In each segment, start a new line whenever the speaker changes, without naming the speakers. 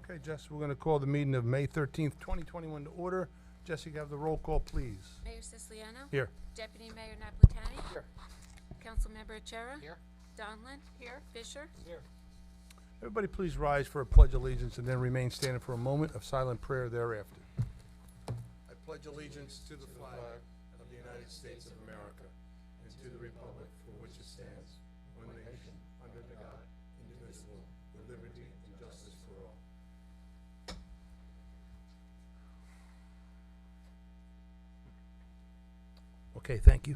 Okay, Jess, we're going to call the meeting of May 13th, 2021 to order. Jesse, you have the roll call, please.
Mayor Siciliano?
Here.
Deputy Mayor Napolitani?
Here.
Councilmember Achara?
Here.
Donlin? Here. Fisher?
Here.
Everybody please rise for a pledge of allegiance and then remain standing for a moment of silent prayer thereafter. I pledge allegiance to the flag of the United States of America and to the republic for which it stands, one nation, under God, indivisible, with liberty and justice for all. Okay, thank you.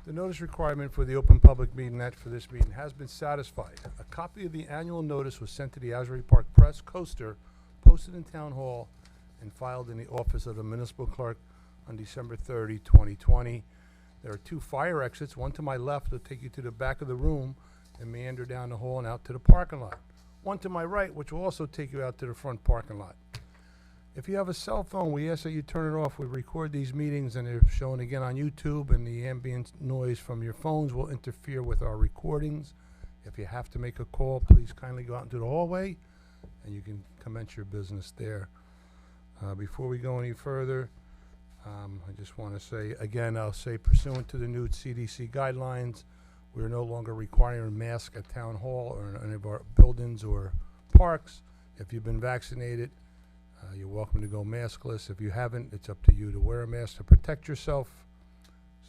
The notice requirement for the open public meeting act for this meeting has been satisfied. A copy of the annual notice was sent to the Asbury Park Press Coaster, posted in Town Hall, and filed in the office of the municipal clerk on December 30, 2020. There are two fire exits, one to my left will take you to the back of the room and meander down the hall and out to the parking lot. One to my right, which will also take you out to the front parking lot. If you have a cell phone, we ask that you turn it off. We record these meetings and they're shown again on YouTube, and the ambient noise from your phones will interfere with our recordings. If you have to make a call, please kindly go out into the hallway and you can commence your business there. Before we go any further, I just want to say, again, I'll say pursuant to the new CDC guidelines, we're no longer requiring masks at Town Hall or in any of our buildings or parks. If you've been vaccinated, you're welcome to go maskless. If you haven't, it's up to you to wear a mask to protect yourself.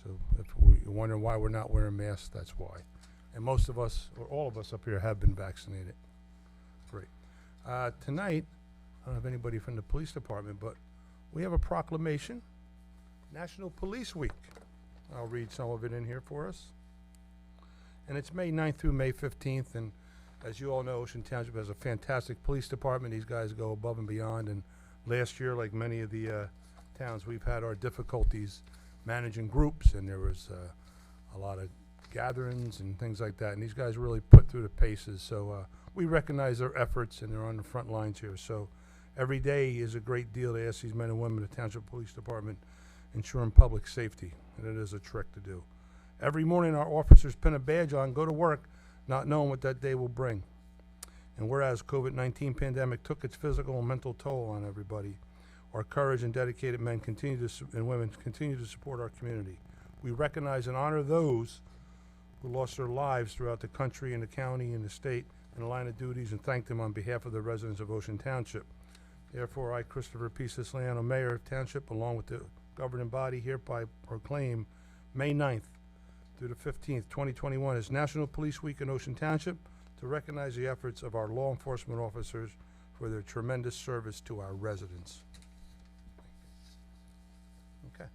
So if you're wondering why we're not wearing masks, that's why. And most of us, or all of us up here, have been vaccinated. Great. Tonight, I don't have anybody from the police department, but we have a proclamation, National Police Week. I'll read some of it in here for us. And it's May 9th through May 15th, and as you all know, Ocean Township has a fantastic police department. These guys go above and beyond, and last year, like many of the towns, we've had our difficulties managing groups, and there was a lot of gatherings and things like that, and these guys really put through the paces. So we recognize their efforts, and they're on the front lines here. So every day is a great deal to ask these men and women of the Township Police Department ensuring public safety, and it is a trick to do. Every morning, our officers pin a badge on, go to work, not knowing what that day will bring. And whereas COVID-19 pandemic took its physical and mental toll on everybody, our courage and dedicated men and women continue to support our community. We recognize and honor those who lost their lives throughout the country and the county and the state in the line of duties, and thank them on behalf of the residents of Ocean Township. Therefore, I, Christopher P. Siciliano, Mayor of Township, along with the governing body, hereby proclaim May 9th through the 15th, 2021 is National Police Week in Ocean Township to recognize the efforts of our law enforcement officers for their tremendous service to our residents. Okay.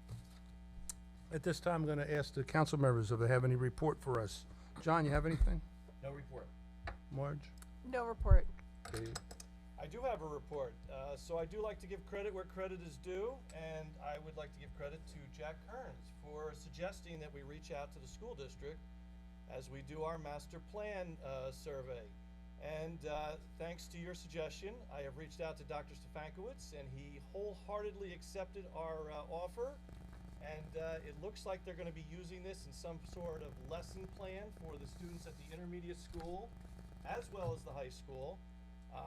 At this time, I'm going to ask the council members if they have any report for us. John, you have anything?
No report.
Marge?
No report.
Dave?
I do have a report. So I do like to give credit where credit is due, and I would like to give credit to Jack Kearns for suggesting that we reach out to the school district as we do our master plan survey. And thanks to your suggestion, I have reached out to Dr. Stefankowitz, and he wholeheartedly accepted our offer. And it looks like they're going to be using this in some sort of lesson plan for the students at the intermediate school as well as the high school.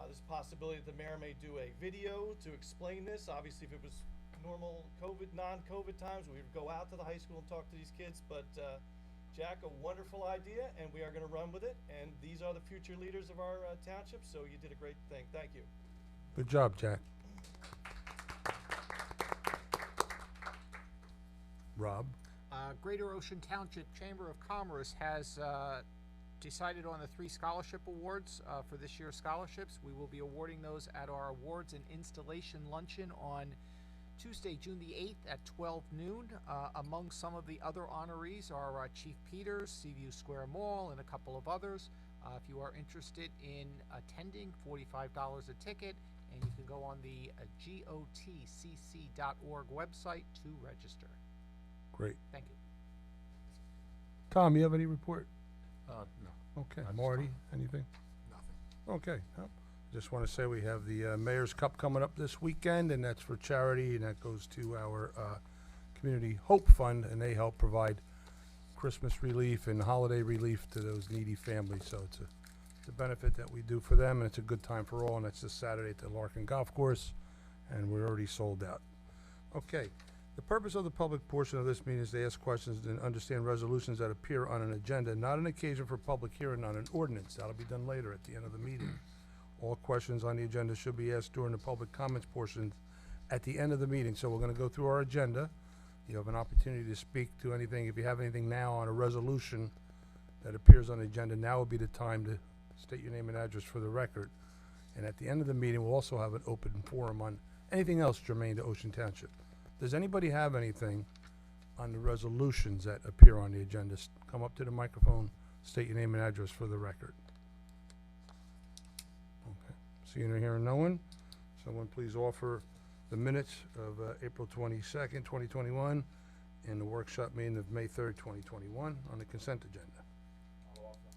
There's a possibility that the mayor may do a video to explain this. Obviously, if it was normal non-COVID times, we would go out to the high school and talk to these kids. But Jack, a wonderful idea, and we are going to run with it. And these are the future leaders of our township, so you did a great thing. Thank you.
Good job, Jack. Rob?
Greater Ocean Township Chamber of Commerce has decided on the 3 scholarship awards for this year's scholarships. We will be awarding those at our awards and installation luncheon on Tuesday, June the 8th at 12 noon. Among some of the other honorees are Chief Peters, Seaview Square Mall, and a couple of others. If you are interested in attending, $45 a ticket, and you can go on the gotcc.org website to register.
Great.
Thank you.
Tom, you have any report?
No.
Okay. Marty, anything?
Nothing.
Okay. No. Just want to say we have the Mayor's Cup coming up this weekend, and that's for charity, and that goes to our Community Hope Fund, and they help provide Christmas relief and holiday relief to those needy families. So it's a benefit that we do for them, and it's a good time for all, and it's this Saturday at the Larkin Golf Course, and we're already sold out. Okay, the purpose of the public portion of this meeting is to ask questions and understand resolutions that appear on an agenda, not an occasion for public hearing on an ordinance. That'll be done later at the end of the meeting. All questions on the agenda should be asked during the public comments portion at the end of the meeting. So we're gonna go through our agenda. You have an opportunity to speak to anything. If you have anything now on a resolution that appears on the agenda, now would be the time to state your name and address for the record. And at the end of the meeting, we'll also have an open forum on anything else germane to Ocean Township. Does anybody have anything on the resolutions that appear on the agenda? Come up to the microphone, state your name and address for the record. Okay, seeing or hearing no one, someone please offer the minutes of April 22nd, 2021, and the workshop meeting of May 3rd, 2021 on the consent agenda.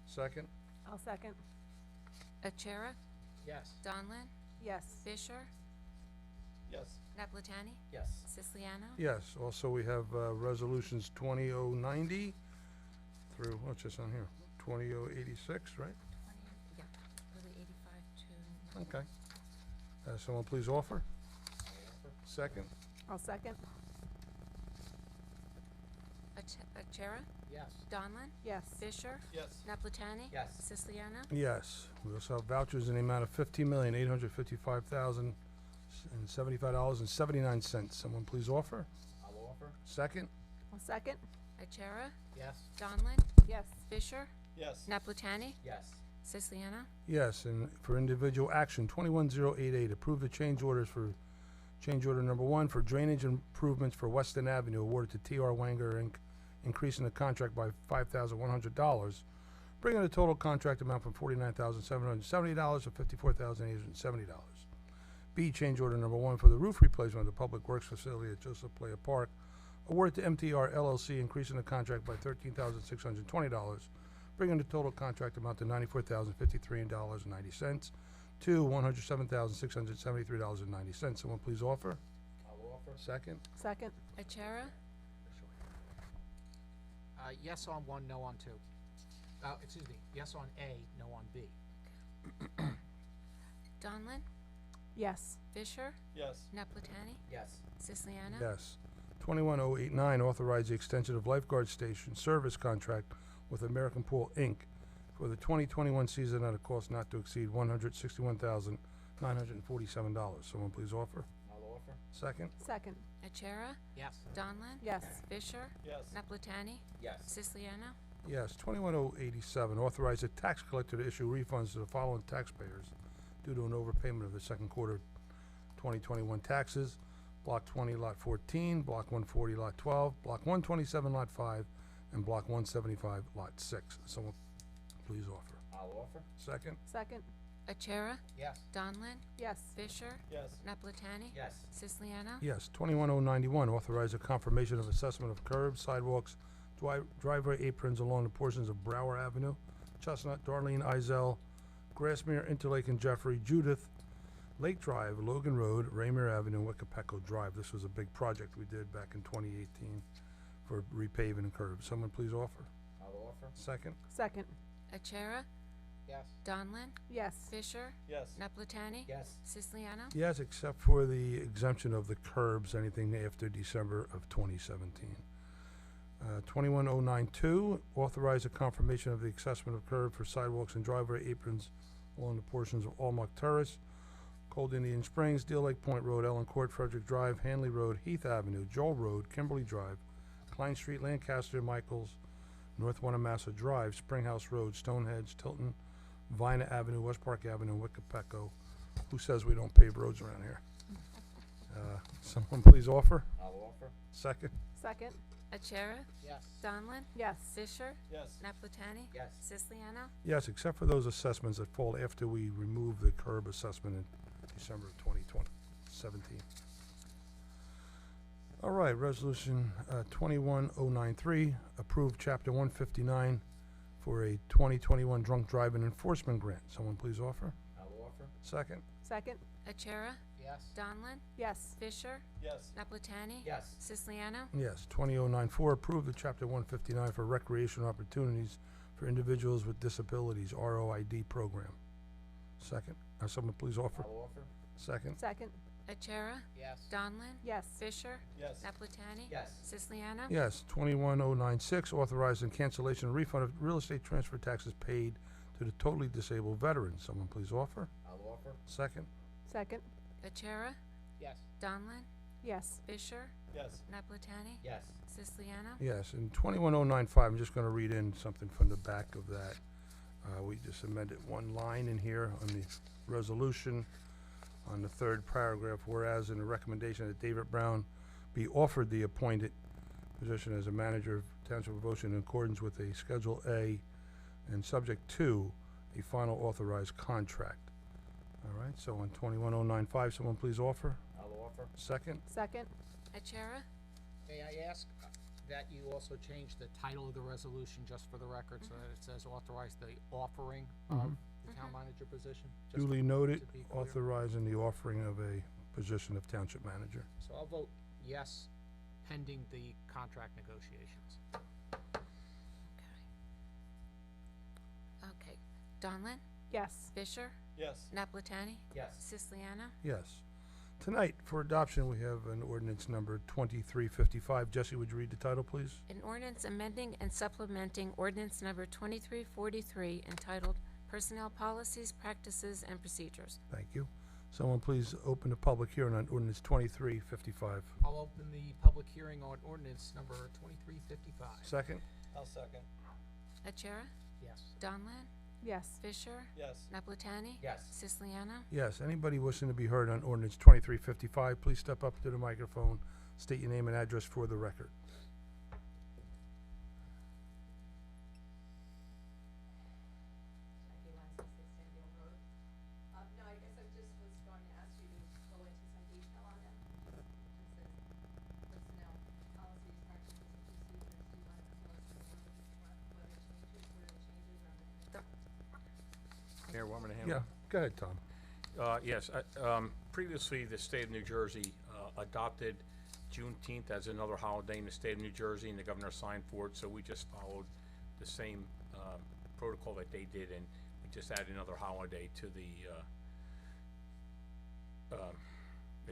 Second?
I'll second.
Achara,
Yes.
Donlin,
Yes.
Fisher,
Yes.
Naplatani,
Yes.
Siciliano,
Yes, also we have resolutions 20090 through, what's this on here? 20086, right?
20, yeah, really 85 to 90.
Okay. Someone please offer? Second?
I'll second.
Achara,
Yes.
Donlin,
Yes.
Fisher,
Yes.
Naplatani,
Yes.
Siciliano,
Yes. We also have vouchers in the amount of $15,855,075.79. Someone please offer?
I'll offer.
Second?
I'll second.
Achara,
Yes.
Donlin,
Yes.
Fisher,
Yes.
Naplatani,
Yes.
Siciliano,
Yes, and for individual action, 21088, approve the change orders for, change order number 1 for drainage improvements for Weston Avenue awarded to T.R. Wanger, Inc., increasing the contract by $5,100, bringing the total contract amount from $49,770 to $54,870. B, change order number 1 for the roof replacement of the Public Works Facility at Joseph Playa Park, awarded to MTR LLC, increasing the contract by $13,620, bringing the total contract amount to $94,053.90 to $107,673.90. Someone please offer?
I'll offer.
Second?
Second.
Achara,
Yes on 1, no on 2. Excuse me, yes on A, no on B.
Donlin,
Yes.
Fisher,
Yes.
Naplatani,
Yes.
Siciliano,
Yes. 21089, authorize the extension of lifeguard station service contract with American Pool, Inc. for the 2021 season at a cost not to exceed $161,947. Someone please offer?
I'll offer.
Second?
Second.
Achara,
Yes.
Donlin,
Yes.
Fisher,
Yes.
Naplatani,
Yes.
Siciliano,
Yes. 21087, authorize the tax collector to issue refunds to the following taxpayers due to an overpayment of the second quarter 2021 taxes. Block 20, Lot 14, Block 140, Lot 12, Block 127, Lot 5, and Block 175, Lot 6. Someone please offer.
I'll offer.
Second?
Second.
Achara,
Yes.
Donlin,
Yes.
Yes.
Fisher, Naplatani,
Yes.
Siciliano,
Yes. 21091, authorize a confirmation of assessment of curbs, sidewalks, driveway aprons along the portions of Brower Avenue, Chestnut, Darlene, Izell, Grassmere, Interlake and Jeffrey, Judith, Lake Drive, Logan Road, Raymere Avenue, and Wickapeco Drive. This was a big project we did back in 2018 for repaving and curbs. Someone please offer.
I'll offer.
Second?
Second.
Achara,
Yes.
Donlin,
Yes.
Fisher,
Yes.
Naplatani,
Yes.
Siciliano,
Yes, except for the exemption of the curbs, anything after December of 2017. 21092, authorize a confirmation of the assessment of curb for sidewalks and driveway aprons along the portions of Almach Terrace, Cold Indian Springs, Deal Lake Point Road, Ellen Court, Frederick Drive, Hanley Road, Heath Avenue, Joel Road, Kimberly Drive, Klein Street, Lancaster, Michaels, North Wanamassa Drive, Springhouse Road, Stonehenge, Tilton, Vina Avenue, West Park Avenue, Wickapeco. Who says we don't pave roads around here? Someone please offer.
I'll offer.
Second?
Second.
Achara,
Yes.
Donlin,
Yes.
Fisher,
Yes.
Naplatani,
Yes.
Siciliano,
Yes, except for those assessments that fall after we remove the curb assessment in December of 2017. All right, resolution 21093, approve chapter 159 for a 2021 drunk driving enforcement grant. Someone please offer.
I'll offer.
Second?
Second.
Achara,
Yes.
Donlin,
Yes.
Fisher,
Yes.
Naplatani,
Yes.
Siciliano,
Yes. 20094, approve the chapter 159 for recreation opportunities for for Individuals with Disabilities, ROID program. Second. Someone please offer.
I'll offer.
Second.
Second.
Achara,
Yes.
Donlin,
Yes.
Fisher,
Yes.
Naplatani,
Yes.
Siciliano,
Yes. 21096, authorizing cancellation and refund of real estate transfer taxes paid to the totally disabled veterans. Someone please offer.
I'll offer.
Second.
Second.
Achara,
Yes.
Donlin,
Yes.
Fisher,
Yes.
Naplatani,
Yes.
Siciliano,
Yes, and 21095, I'm just gonna read in something from the back of that. We just amended one line in here on the resolution on the third paragraph, whereas in the recommendation that David Brown be offered the appointed position as a manager of Township of Ocean in accordance with a Schedule A and subject to a final authorized contract. All right, so on 21095, someone please offer.
I'll offer.
Second?
Second.
Achara,
May I ask that you also change the title of the resolution, just for the record, so that it says authorize the offering of the town manager position? just
Duly noted,
to be clear.
authorizing the offering of a position of Township Manager.
So I'll vote yes, pending the contract negotiations.
okay. Donlin,
Yes.
Fisher,
Yes.
Naplatani,
Yes.
Siciliano,
Yes. Tonight, for adoption, we have an ordinance number 2355. Jesse, would you read the title, please?
an ordinance amending and supplementing ordinance number 2343 entitled Personnel Policies, Practices, and Procedures.
Thank you. Someone please open the public hearing on ordinance 2355.
I'll open the public hearing on ordinance number 2355.
Second?
I'll second.
Achara,
Yes.
Donlin,
Yes.
Fisher,
Yes.
Naplatani,
Yes.
Siciliano,
Yes. Anybody wishing to be heard on ordinance 2355, please step up to the microphone, state your name and address for the record.
No, I guess I just was going to ask you to go into some detail on them. It says personnel policies, practices, and procedures. Do you want to tell us more whether changes, where the changes are in
Mayor, want me to handle
Yeah,
it?
go ahead, Tom.
Yes, previously, the state of New Jersey adopted Juneteenth as another holiday in the state of New Jersey, and the governor signed for it, so we just followed the same protocol that they did, and we just added another holiday to the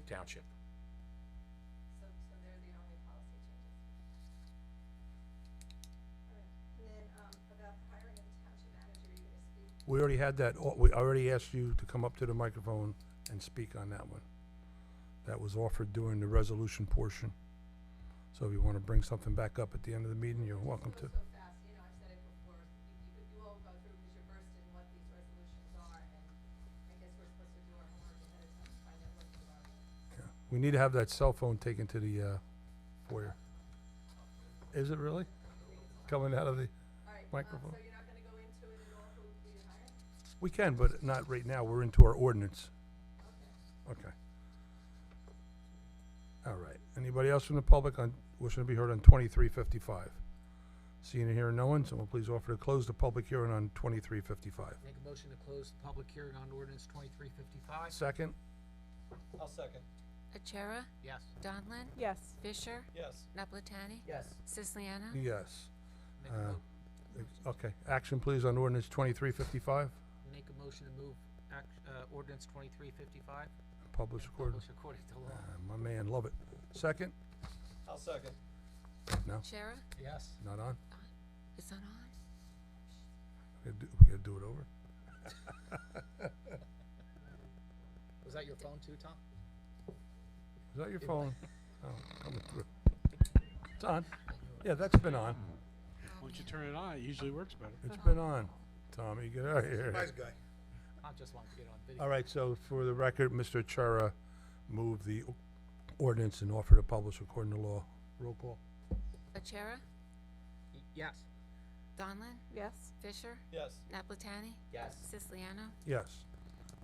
township.
So they're the only policy changes. All right. And then, about the hiring of the township manager, you're gonna speak.
We already had that, we already asked you to come up to the microphone and speak on that one. That was offered during the resolution portion. So if you want to bring something back up at the end of the meeting, you're welcome to.
So fast, I've said it before, you all go through because you're versed in what these resolutions are, and I guess we're supposed to do our homework ahead of time to find out what they are.
Yeah. We need to have that cell phone taken to the foyer. Is it really? Coming out of the
All right,
microphone?
so you're not gonna go into it at all, who you're hiring?
We can, but not right now. We're into our ordinance.
Okay.
Okay. All right. Anybody else from the public on, wishing to be heard on 2355? Seeing and hearing no one, someone please offer to close the public hearing on 2355.
Make a motion to close the public hearing on ordinance 2355.
Second?
I'll second.
Achara,
Yes.
Donlin,
Yes.
Fisher,
Yes.
Naplatani,
Yes.
Siciliano,
Yes.
Make a mo-
Okay. Action, please, on ordinance 2355.
Make a motion to move ordinance 2355.
Publish according.
Publish according to law.
My man, love it. Second?
I'll second.
No?
Achara,
Yes.
Not on?
is that on?
We gotta do it over?
Was that your phone too, Tom?
Is that your phone? Oh, coming through. It's on. Yeah, that's been on.
Once you turn it on, it usually works better.
It's been on. Tommy, get out of here.
guy.
I just wanted to get on video.
All right, so for the record, Mr. Chara moved the ordinance and offered to publish according to law. Roll call.
Achara,
Yes.
Donlin,
Yes.
Fisher,
Yes.
Naplatani,
Yes.
Siciliano,
Yes.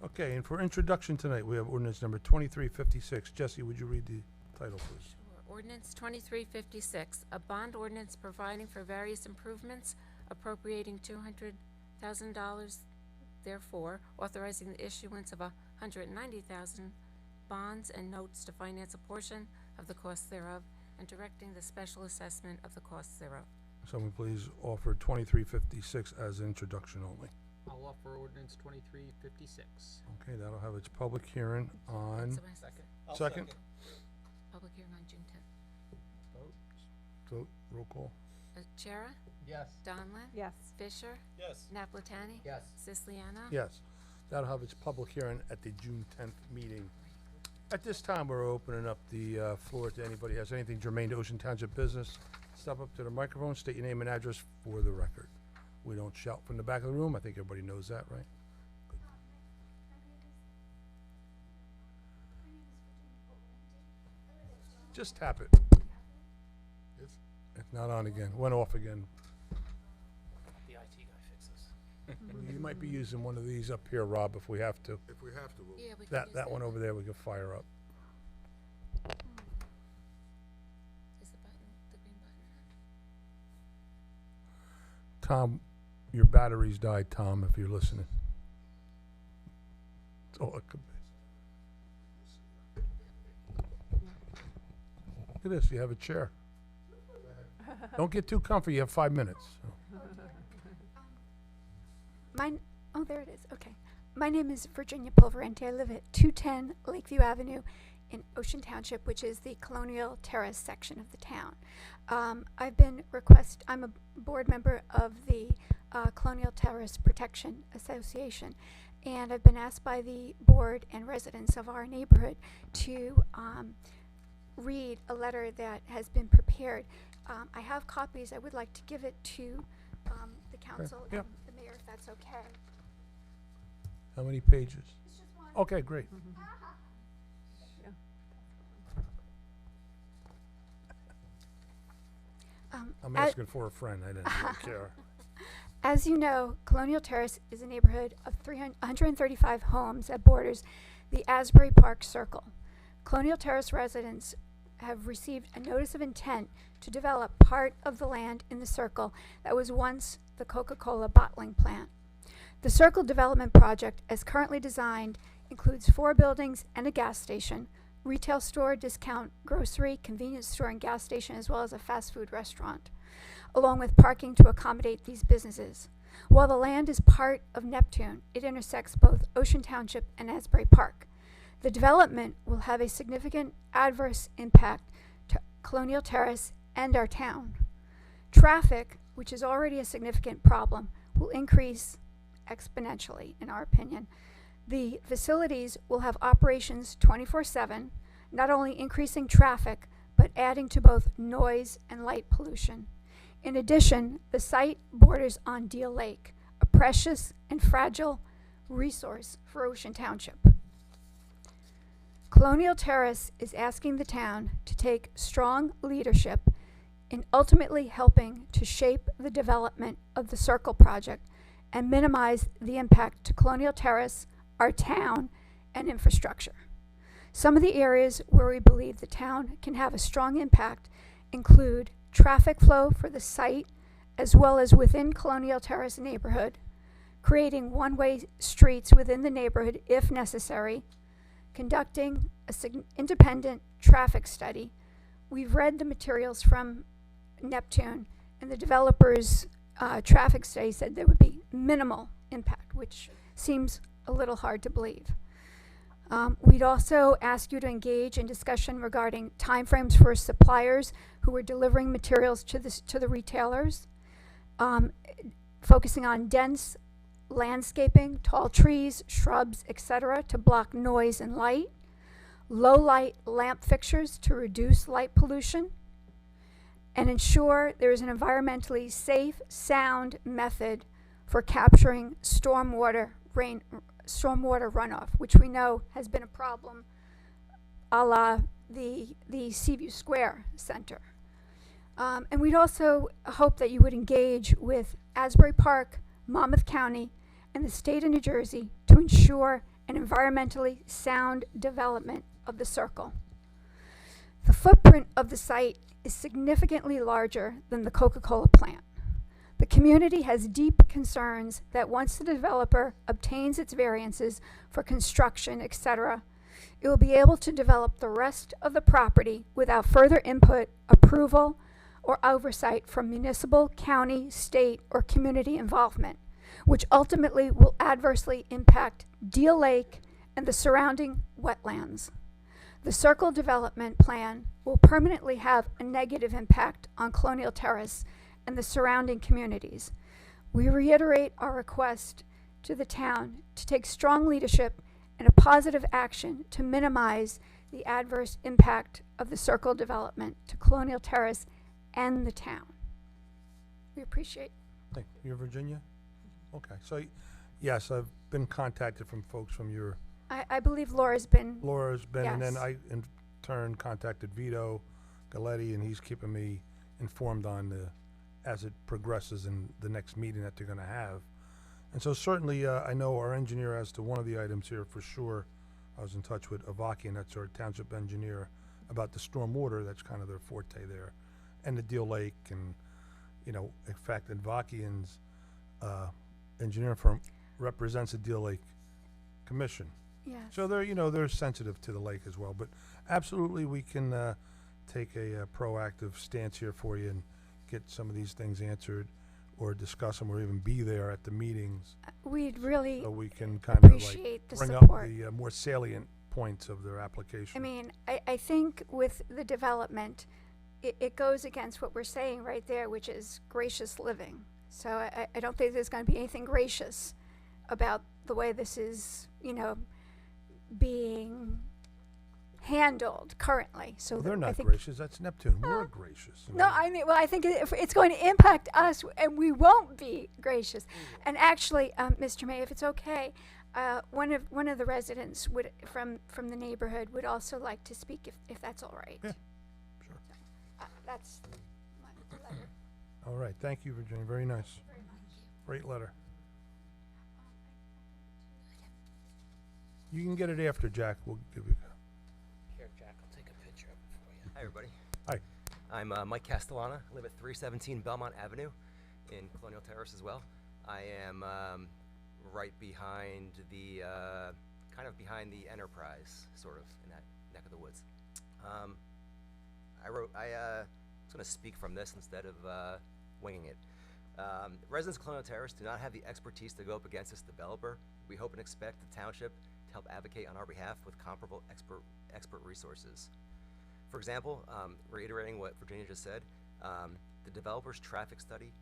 Okay, and for introduction tonight, we have ordinance number 2356. Jesse, would you read the title, please?
Sure. Ordinance 2356, a bond ordinance providing for various improvements, appropriating $200,000, therefore authorizing the issuance of $190,000 bonds and notes to finance a portion of the costs thereof, and directing the special assessment of the costs thereof.
Someone please offer 2356 as introduction only.
I'll offer ordinance 2356.
Okay, that'll have its public hearing on,
So I-
I'll
Second.
Public hearing on June 10th.
vote, roll call.
Chera,
Yes.
Donlin,
Yes.
Fisher,
Yes.
Naplatani,
Yes.
Siciliano.
Yes, that'll have its public hearing at the June 10th meeting. At this time, we're opening up the floor to anybody who has anything germane to Ocean Township business. Step up to the microphone, state your name and address for the record. We don't shout from the back of the room. I think everybody knows that, right? Good. Just tap it. It's not on again. Went off again.
The IT guy fixes.
You might be using one of these up here, Rob, if we have to.
If we have to, we'll.
Yeah, we can
That,
use
that one over there we can fire up.
Is the green button on?
Tom, your batteries died, Tom, if you're listening. That's all it could be. Look at this, you have a chair. Don't get too comfy, you have 5 minutes.
Oh, there it is. Okay. My name is Virginia Pulverante. I live at 210 Lakeview Avenue in Ocean Township, which is the Colonial Terrace section of the town. I'm a board member of the Colonial Terrace Protection Association, and I've been asked by the board and residents of our neighborhood to read a letter that has been prepared. I have copies. I would like to give it to the council
yep.
and the mayor, if that's okay.
How many pages?
It's just one.
Okay, great. I'm
At-
asking for a friend, I didn't really care.
As you know, Colonial Terrace is a neighborhood of 135 homes that borders the Asbury Park Circle. Colonial Terrace residents have received a notice of intent to develop part of the land in the circle that was once the Coca-Cola bottling plant. The Circle Development Project, as currently designed, includes 4 buildings and a gas station, retail store, discount, grocery, convenience store, and gas station, as well as a fast food restaurant, along with parking to accommodate these businesses. While the land is part of Neptune, it intersects both Ocean Township and Asbury Park. The development will have a significant adverse impact to Colonial Terrace and our town. Traffic, which is already a significant problem, will increase exponentially, in our opinion. The facilities will have operations 24/7, not only increasing traffic, but adding to both noise and light pollution. In addition, the site borders on Deal Lake, a precious and fragile resource for Ocean Township. Colonial Terrace is asking the town to take strong leadership in ultimately helping to shape the development of the Circle project and minimize the impact to Colonial Terrace, our town, and infrastructure. Some of the areas where we believe the town can have a strong impact include traffic flow for the site as well as within Colonial Terrace neighborhood, creating one-way streets within the neighborhood if necessary, conducting an independent traffic study. We've read the materials from Neptune, and the developer's traffic study said there would be minimal impact, which seems a little hard to believe. We'd also ask you to engage in discussion regarding timeframes for suppliers who are delivering materials to the retailers, focusing on dense landscaping, tall trees, shrubs, etc. to block noise and light, low light lamp fixtures to reduce light pollution, and ensure there is an environmentally safe, sound method for capturing stormwater runoff, which we know has been a problem a la the Seaview Square Center. And we'd also hope that you would engage with Asbury Park, Monmouth County, and the state of New Jersey to ensure an environmentally sound development of the Circle. The footprint of the site is significantly larger than the Coca-Cola plant. The community has deep concerns that once the developer obtains its variances for construction, etc., it will be able to develop the rest of the property without further input, approval, or oversight from municipal, county, state, or community involvement, which ultimately will adversely impact Deal Lake and the surrounding wetlands. The Circle Development Plan will permanently have a negative impact on Colonial Terrace and the surrounding communities. We reiterate our request to the town to take strong leadership and a positive action to minimize the adverse impact of the Circle development to Colonial Terrace and the town. We appreciate.
Hey, you're Virginia? Okay, so, yes, I've been contacted from folks from your,
I believe Laura's been,
Laura's been, and then
Yes.
I in turn contacted Vito Galletti, and he's keeping me informed on as it progresses in the next meeting that they're gonna have. And so certainly, I know our engineer as to one of the items here for sure. I was in touch with Avakian, that's our township engineer, about the stormwater, that's kind of their forte there, and the Deal Lake, and, you know, in fact, Avakian's, engineering firm represents the Deal Lake Commission.
yes.
So they're, you know, they're sensitive to the lake as well, but absolutely we can, take a proactive stance here for you and get some of these things answered, or discuss them, or even be there at the meetings,
We'd really
so we can kind of like
appreciate the
bring up
support.
the more salient points of their application.
I mean, I think with the development, it goes against what we're saying right there, which is gracious living. So I don't think there's going to be anything gracious about the way this is, you know, being handled currently. So
Well, they're
I
not
think,
gracious, that's Neptune, we're gracious. you
No,
know.
I mean, well, I think it's going to impact us, and we won't be gracious. And actually, Mr. May, if it's okay, one of the residents would from the neighborhood would also like to speak, if that's all right.
Yeah, sure.
That's my letter.
All right, thank you, Virginia, very nice. Great letter. You can get it after, Jack, we'll give you.
Here, Jack, I'll take a picture of it for you. Hi, everybody.
Hi.
I'm Mike Castellana. I live at 317 Belmont Avenue in Colonial Terrace as well. I am right behind the, kind of behind the Enterprise, sort of, in that neck of the woods. I was going to speak from this instead of winging it. Residents of Colonial Terrace do not have the expertise to go up against this developer. We hope and expect the township to help advocate on our behalf with comparable expert resources. For example, reiterating what Virginia just said, the developer's traffic study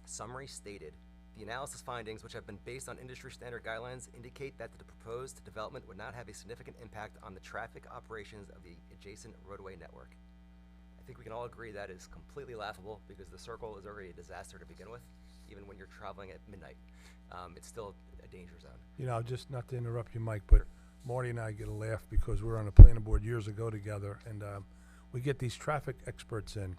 summary stated, the analysis findings, which have been based on industry standard guidelines, indicate that the proposed development would not have a significant impact on the traffic operations of the adjacent roadway network. I think we can all agree that is completely laughable because the circle is already a disaster to begin with, even when you're traveling at midnight. It's still a danger zone.
You know, just not to interrupt you, Mike, but Marty and I get a laugh because we were on a planning board years ago together, and we get these traffic experts in,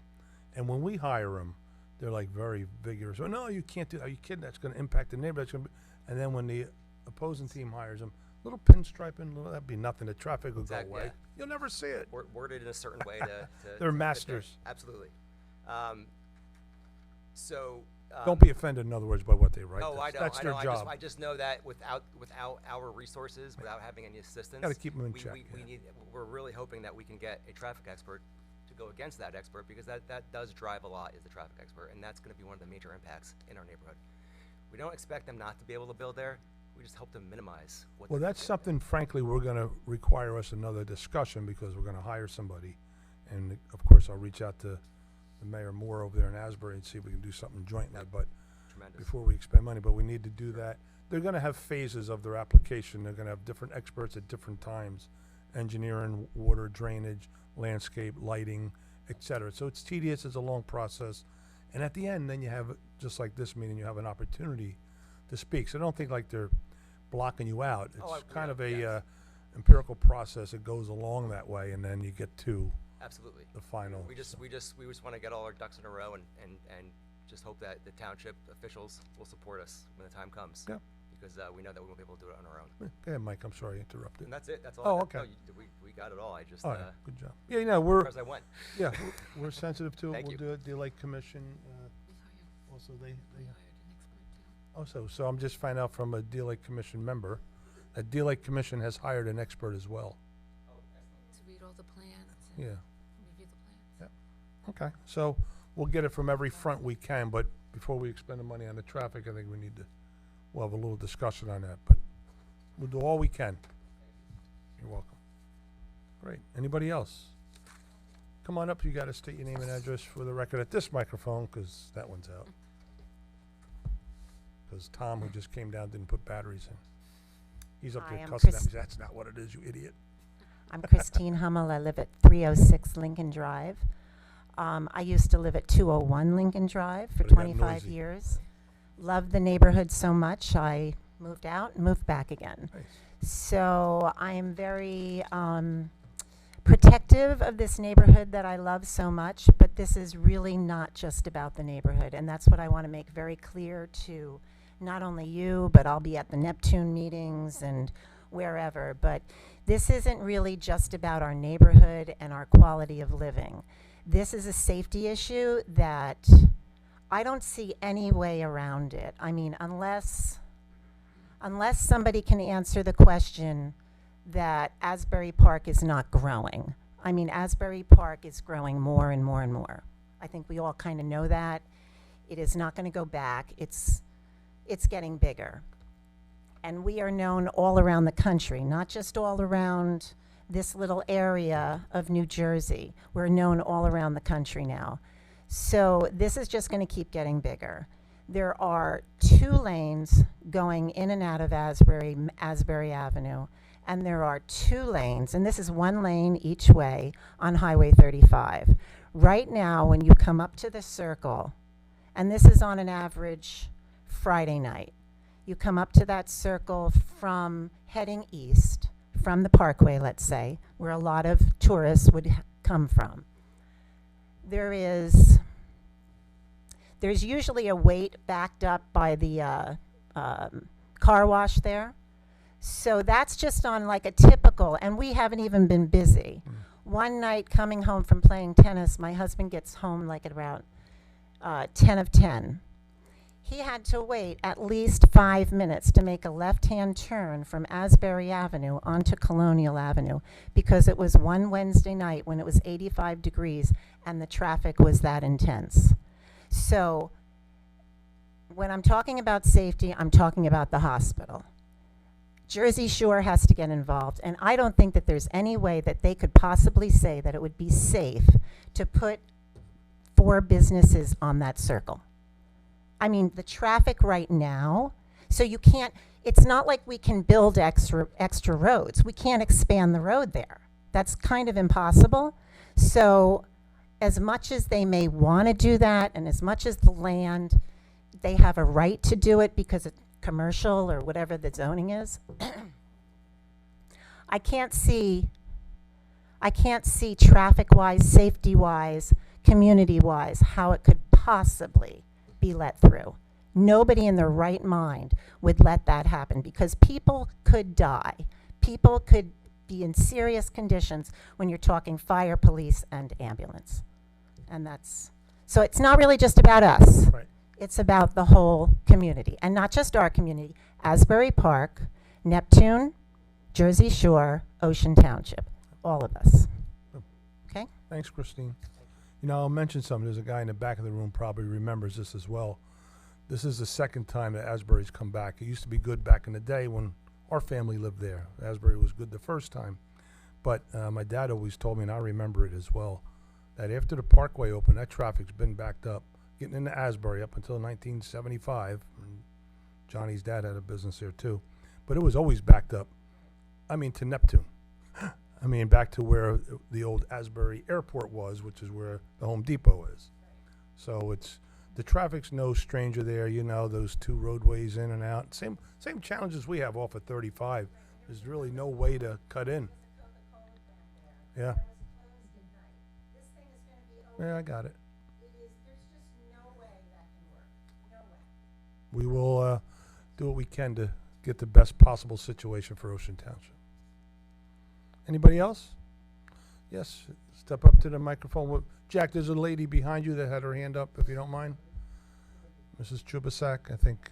and when we hire them, they're like very vigorous. Oh, no, you can't do that. Are you kidding? That's going to impact the neighborhood. That's gonna be... And then when the opposing team hires them, little pinstriping, that'd be nothing. The traffic will go
Exactly,
away.
yeah.
You'll never see it.
Worded in a certain way to
They're
to fit there.
masters.
Absolutely.
Don't be offended, in other words, by what they write.
No,
That's
I know.
their job.
I just know that without our resources, without having any assistance,
Gotta keep 'em in check,
we
yeah.
we're really hoping that we can get a traffic expert to go against that expert, because that does drive a lot, is the traffic expert, and that's going to be one of the major impacts in our neighborhood. We don't expect them not to be able to build there. We just hope to minimize what.
Well,
they
that's
can do.
something, frankly, we're gonna require us another discussion because we're gonna hire somebody. And of course, I'll reach out to the Mayor Moore over there in Asbury and see if we can do something jointly,
Yep.
but
Tremendous.
before we expend money, but we need to do that. They're gonna have phases of their application. They're gonna have different experts at different times. Engineering, water, drainage, landscape, lighting, et cetera. So it's tedious, it's a long process. And at the end, then you have, just like this meeting, you have an opportunity to speak. So I don't think like they're blocking you out.
Oh,
It's kind of a
yes.
empirical process. It goes along that way, and then you get to
Absolutely.
the final.
We just want to get all our ducks in a row and just hope that the township officials will support us when the time comes.
Yeah.
Because we know that we won't be able to do it on our own.
Go ahead, Mike, I'm sorry I interrupted.
And that's it. That's all.
Oh,
I got.
okay.
No, we got it all. I just
All right, good job. Yeah, you know, we're,
as I went.
yeah, we're sensitive to it.
Thank
We'll
you.
do it, the Lake Commission, also they also, so I'm just finding out from a Deal Lake Commission member, that Deal Lake Commission has hired an expert as well.
To read all the plans
Yeah,
and review the plans.
okay. So we'll get it from every front we can, but before we expend the money on the traffic, I think we'll have a little discussion on that, but we'll do all we can. You're welcome. Great. Anybody else? Come on up, you gotta state your name and address for the record at this microphone, 'cause that one's out. 'Cause Tom, who just came down, didn't put batteries in. He's up
Hi,
there
I'm
cussing at
Chris-
me, that's not what it is, you idiot.
I'm Christine Hummel. I live at 306 Lincoln Drive. I used to live at 201 Lincoln Drive for
But it got
25
noisy.
years. Loved the neighborhood so much, I moved out and moved back again.
Nice.
So I am very protective of this neighborhood that I love so much, but this is really not just about the neighborhood. And that's what I want to make very clear to not only you, but I'll be at the Neptune meetings and wherever. But this isn't really just about our neighborhood and our quality of living. This is a safety issue that I don't see any way around it. I mean, unless somebody can answer the question that Asbury Park is not growing. I mean, Asbury Park is growing more and more and more. I think we all kind of know that. It is not going to go back. It's getting bigger. And we are known all around the country, not just all around this little area of New Jersey. We're known all around the country now. So this is just going to keep getting bigger. There are 2 lanes going in and out of Asbury Avenue, and there are 2 lanes, and this is 1 lane each way on Highway 35. Right now, when you come up to the circle, and this is on an average Friday night, you come up to that circle from heading east, from the Parkway, let's say, where a lot of tourists would come from. There's usually a wait backed up by the car wash there. So that's just on like a typical, and we haven't even been busy. One night coming home from playing tennis, my husband gets home like at about 10 of 10. He had to wait at least 5 minutes to make a left-hand turn from Asbury Avenue onto Colonial Avenue because it was one Wednesday night when it was 85 degrees and the traffic was that intense. So when I'm talking about safety, I'm talking about the hospital. Jersey Shore has to get involved, and I don't think that there's any way that they could possibly say that it would be safe to put 4 businesses on that circle. I mean, the traffic right now, so you can't, it's not like we can build extra roads. We can't expand the road there. That's kind of impossible. So as much as they may want to do that, and as much as the land, they have a right to do it because it's commercial or whatever the zoning is. I can't see traffic-wise, safety-wise, community-wise, how it could possibly be let through. Nobody in their right mind would let that happen because people could die. People could be in serious conditions when you're talking fire, police, and ambulance. And so it's not really just about us.
Right.
It's about the whole community, and not just our community. Asbury Park, Neptune, Jersey Shore, Ocean Township, all of us. Okay?
Thanks, Christine. You know, I'll mention something. There's a guy in the back of the room probably remembers this as well. This is the second time that Asbury's come back. It used to be good back in the day when our family lived there. Asbury was good the first time. But my dad always told me, and I remember it as well, that after the Parkway opened, that traffic's been backed up. Getting into Asbury up until 1975. And Johnny's dad had a business there too. But it was always backed up. I mean, to Neptune. I mean, back to where the old Asbury Airport was, which is where the Home Depot is. So the traffic's no stranger there, you know, those 2 roadways in and out. Same challenges we have off of 35. There's really no way to cut in. Yeah. Yeah, I got it. We will do what we can to get the best possible situation for Ocean Township. Anybody else? Yes, step up to the microphone. Jack, there's a lady behind you that had her hand up, if you don't mind. Mrs. Chubasak, I think.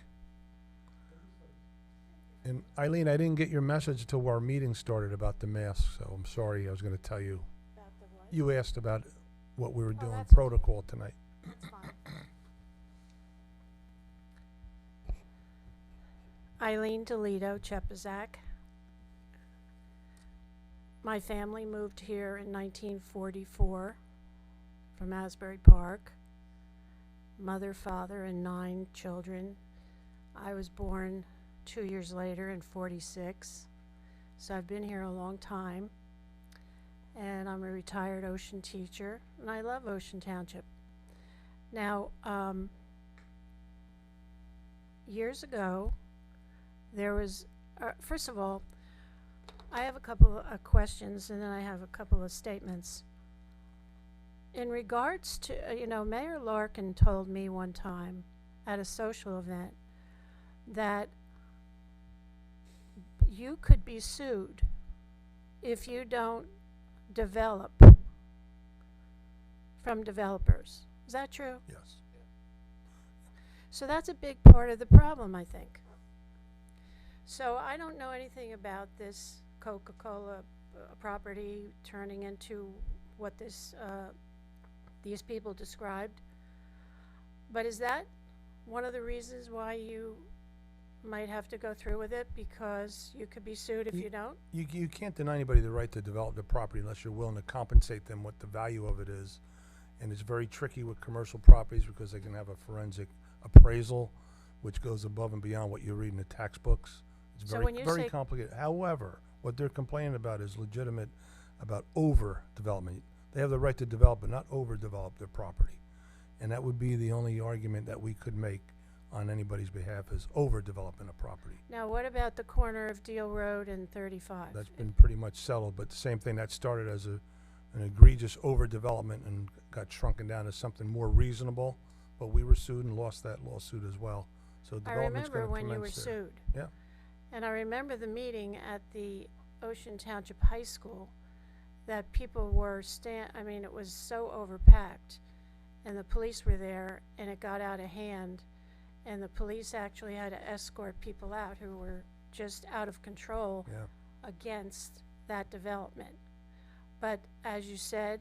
And Eileen, I didn't get your message until our meeting started about the mask, so I'm sorry. I was going to tell you. You asked about what we were doing, protocol tonight.
That's fine.
Eileen Toledo, Chepazac. My family moved here in 1944 from Asbury Park. Mother, father, and 9 children. I was born 2 years later in 46, so I've been here a long time. And I'm a retired Ocean teacher, and I love Ocean Township. Now, years ago, there was, first of all, I have a couple of questions, and then I have a couple of statements. In regards to, Mayor Larkin told me one time at a social event that you could be sued if you don't develop from developers. Is that true?
Yes.
So that's a big part of the problem, I think. So I don't know anything about this Coca-Cola property turning into what this these people described. But is that one of the reasons why you might have to go through with it, because you could be sued if you don't?
You can't deny anybody the right to develop their property unless you're willing to compensate them what the value of it is. And it's very tricky with commercial properties because they can have a forensic appraisal, which goes above and beyond what you read in the tax books. It's
So
very,
when you
very
say-
complicated. However, what they're complaining about is legitimate about overdevelopment. They have the right to develop, but not overdevelop their property. And that would be the only argument that we could make on anybody's behalf, is overdeveloping a property.
Now, what about the corner of Deal Road and 35?
That's been pretty much settled, but the same thing, that started as an egregious overdevelopment and got shrunken down to something more reasonable, but we were sued and lost that lawsuit as well. So
I
development's
remember
gonna
when you were
commence there.
sued.
Yeah.
And I remember the meeting at the Ocean Township High School that people were it was so overpacked, and the police were there, and it got out of hand, and the police actually had to escort people out who were just out of control
Yeah.
against that development. But as you said,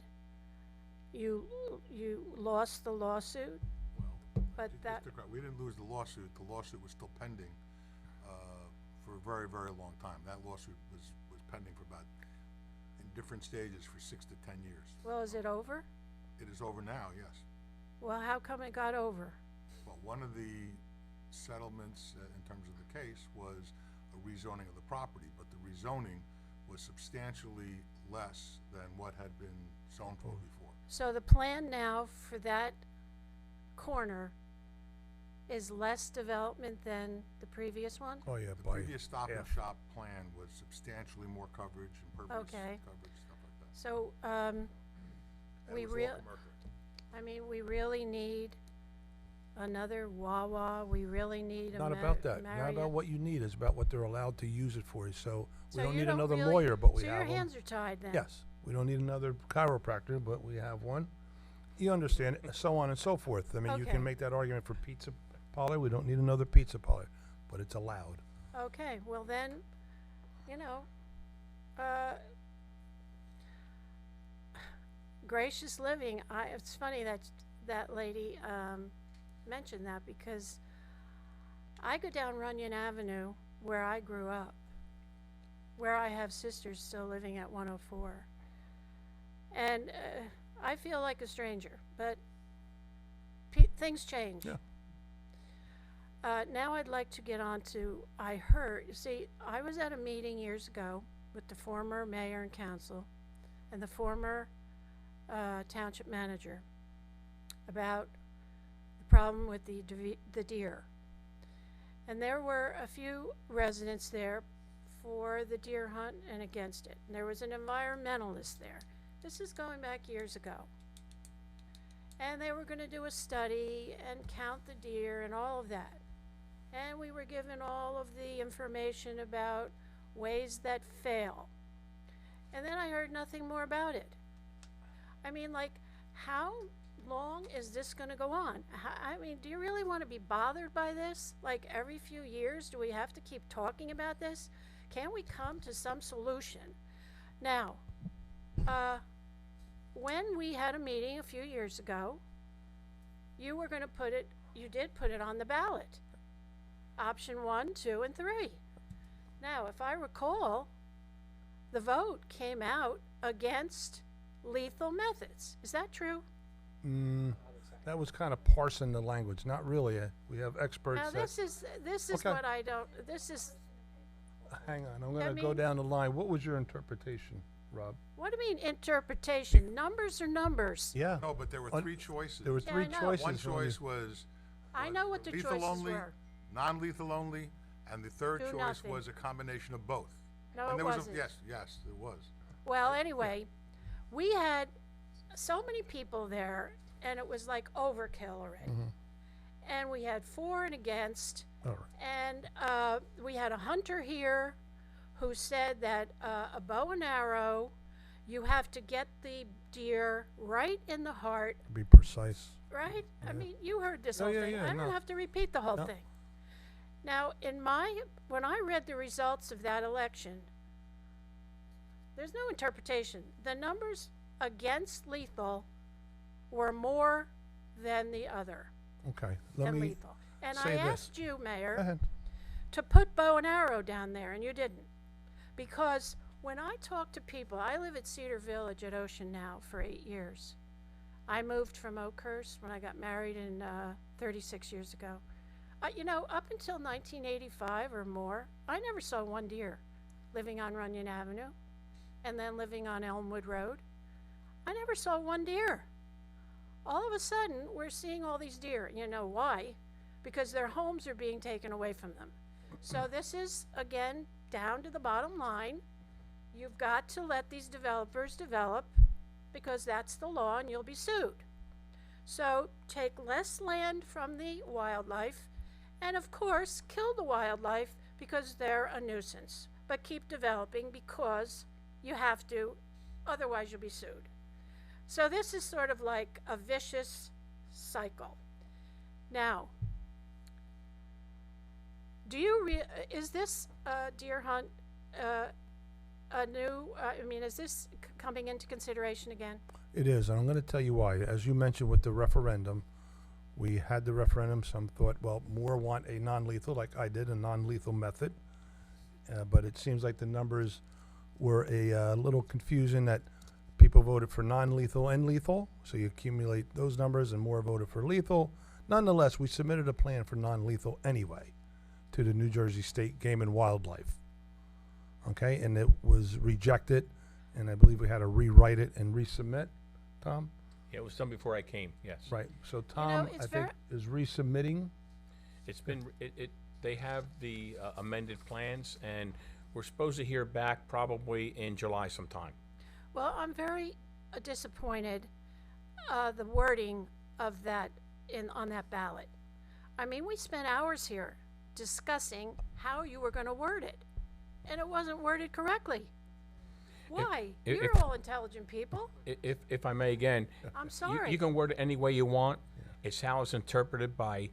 you lost the lawsuit, but that,
We didn't lose the lawsuit. The lawsuit was still pending for a very, very long time. That lawsuit was pending for about, in different stages, for 6 to 10 years.
well, is it over?
It is over now, yes.
Well, how come it got over?
Well, one of the settlements in terms of the case was a rezoning of the property, but the rezoning was substantially less than what had been zoned for before.
So the plan now for that corner is less development than the previous one?
Oh, yeah,
The
by
previous Stop and
half.
Shop plan was substantially more coverage, impervious
Okay.
coverage, stuff like that.
So,
That
we
was all
real,
commercial.
we really need another Wawa, we really need a
Not about that. Not about what you need. It's about what they're allowed to use it for. So we don't need another lawyer, but we
So
have
your
one.
hands are tied then?
Yes, we don't need another chiropractor, but we have one. You understand it, so on and so forth. I mean, you
Okay.
can make that argument for pizza parlor. We don't need another pizza parlor, but it's allowed.
Okay, well then, Gracious Living, it's funny that that lady mentioned that, because I go down Runyon Avenue where I grew up, where I have sisters still living at 104. And I feel like a stranger, but things change.
Yeah.
Now I'd like to get on to, I was at a meeting years ago with the former mayor and council and the former township manager about the problem with the deer. And there were a few residents there for the deer hunt and against it. And there was an environmentalist there. This is going back years ago. And they were going to do a study and count the deer and all of that. And we were given all of the information about ways that fail. And then I heard nothing more about it. I mean, like, how long is this going to go on? Do you really want to be bothered by this? Like, every few years, do we have to keep talking about this? Can't we come to some solution? Now, when we had a meeting a few years ago, you were gonna put it, you did put it on the ballot. Option 1, 2, and 3. Now, if I recall, the vote came out against lethal methods. Is that true?
That was kind of parsing the language, not really. We have experts
Now,
that,
this is
Okay.
what I don't, this is,
hang on, I'm gonna go
mean-
down the line. What was your interpretation, Rob?
what do you mean interpretation? Numbers are numbers.
Yeah,
No, but there were
On-
three choices.
there were
Yeah, I
three
know.
choices.
One
from
choice
you.
was
I know what the
lethal
choices
only,
were.
non-lethal only, and the third
Do
choice
nothing.
was a combination of both.
No,
And
it
there was
wasn't.
yes, it was.
Well, anyway, we had so many people there, and it was like overkill already. And we had for and against,
All right.
and we had a hunter here who said that a bow and arrow, you have to get the deer right in the heart,
Be precise.
right? I mean, you heard this
Oh,
whole
yeah,
thing.
yeah,
I don't
no.
have to repeat the whole
No.
thing. Now, when I read the results of that election, there's no interpretation. The numbers against lethal were more than the other,
Okay, let
than
me
lethal. And
say
I
this.
asked you,
Go
Mayor,
ahead.
to put bow and arrow down there, and you didn't. Because when I talk to people, I live at Cedar Village at Ocean now for 8 years. I moved from Oakhurst when I got married 36 years ago. You know, up until 1985 or more, I never saw one deer living on Runyon Avenue and then living on Elmwood Road. I never saw one deer. All of a sudden, we're seeing all these deer. You know why? Because their homes are being taken away from them. So this is, again, down to the bottom line. You've got to let these developers develop because that's the law and you'll be sued. So take less land from the wildlife and, of course, kill the wildlife because they're a nuisance. But keep developing because you have to, otherwise you'll be sued. So this is sort of like a vicious cycle. Now, is this deer hunt a new, I mean, is this coming into consideration again?
It is, and I'm gonna tell you why. As you mentioned with the referendum, we had the referendum, some thought, well, more want a non-lethal, like I did, a non-lethal method. But it seems like the numbers were a little confusing that people voted for non-lethal and lethal, so you accumulate those numbers and more voted for lethal. Nonetheless, we submitted a plan for non-lethal anyway to the New Jersey State Game and Wildlife. Okay, and it was rejected, and I believe we had to rewrite it and resubmit, Tom?
Yeah, it was done before I came, yes.
Right, so Tom,
it's
I think, is resubmitting.
It's been, they have the amended plans, and we're supposed to hear back probably in July sometime.
Well, I'm very disappointed the wording of that on that ballot. I mean, we spent hours here discussing how you were going to word it, and it wasn't worded correctly. Why?
if-
You're all intelligent people.
If I may again.
I'm sorry.
You can word it any way you want. It's how it's interpreted by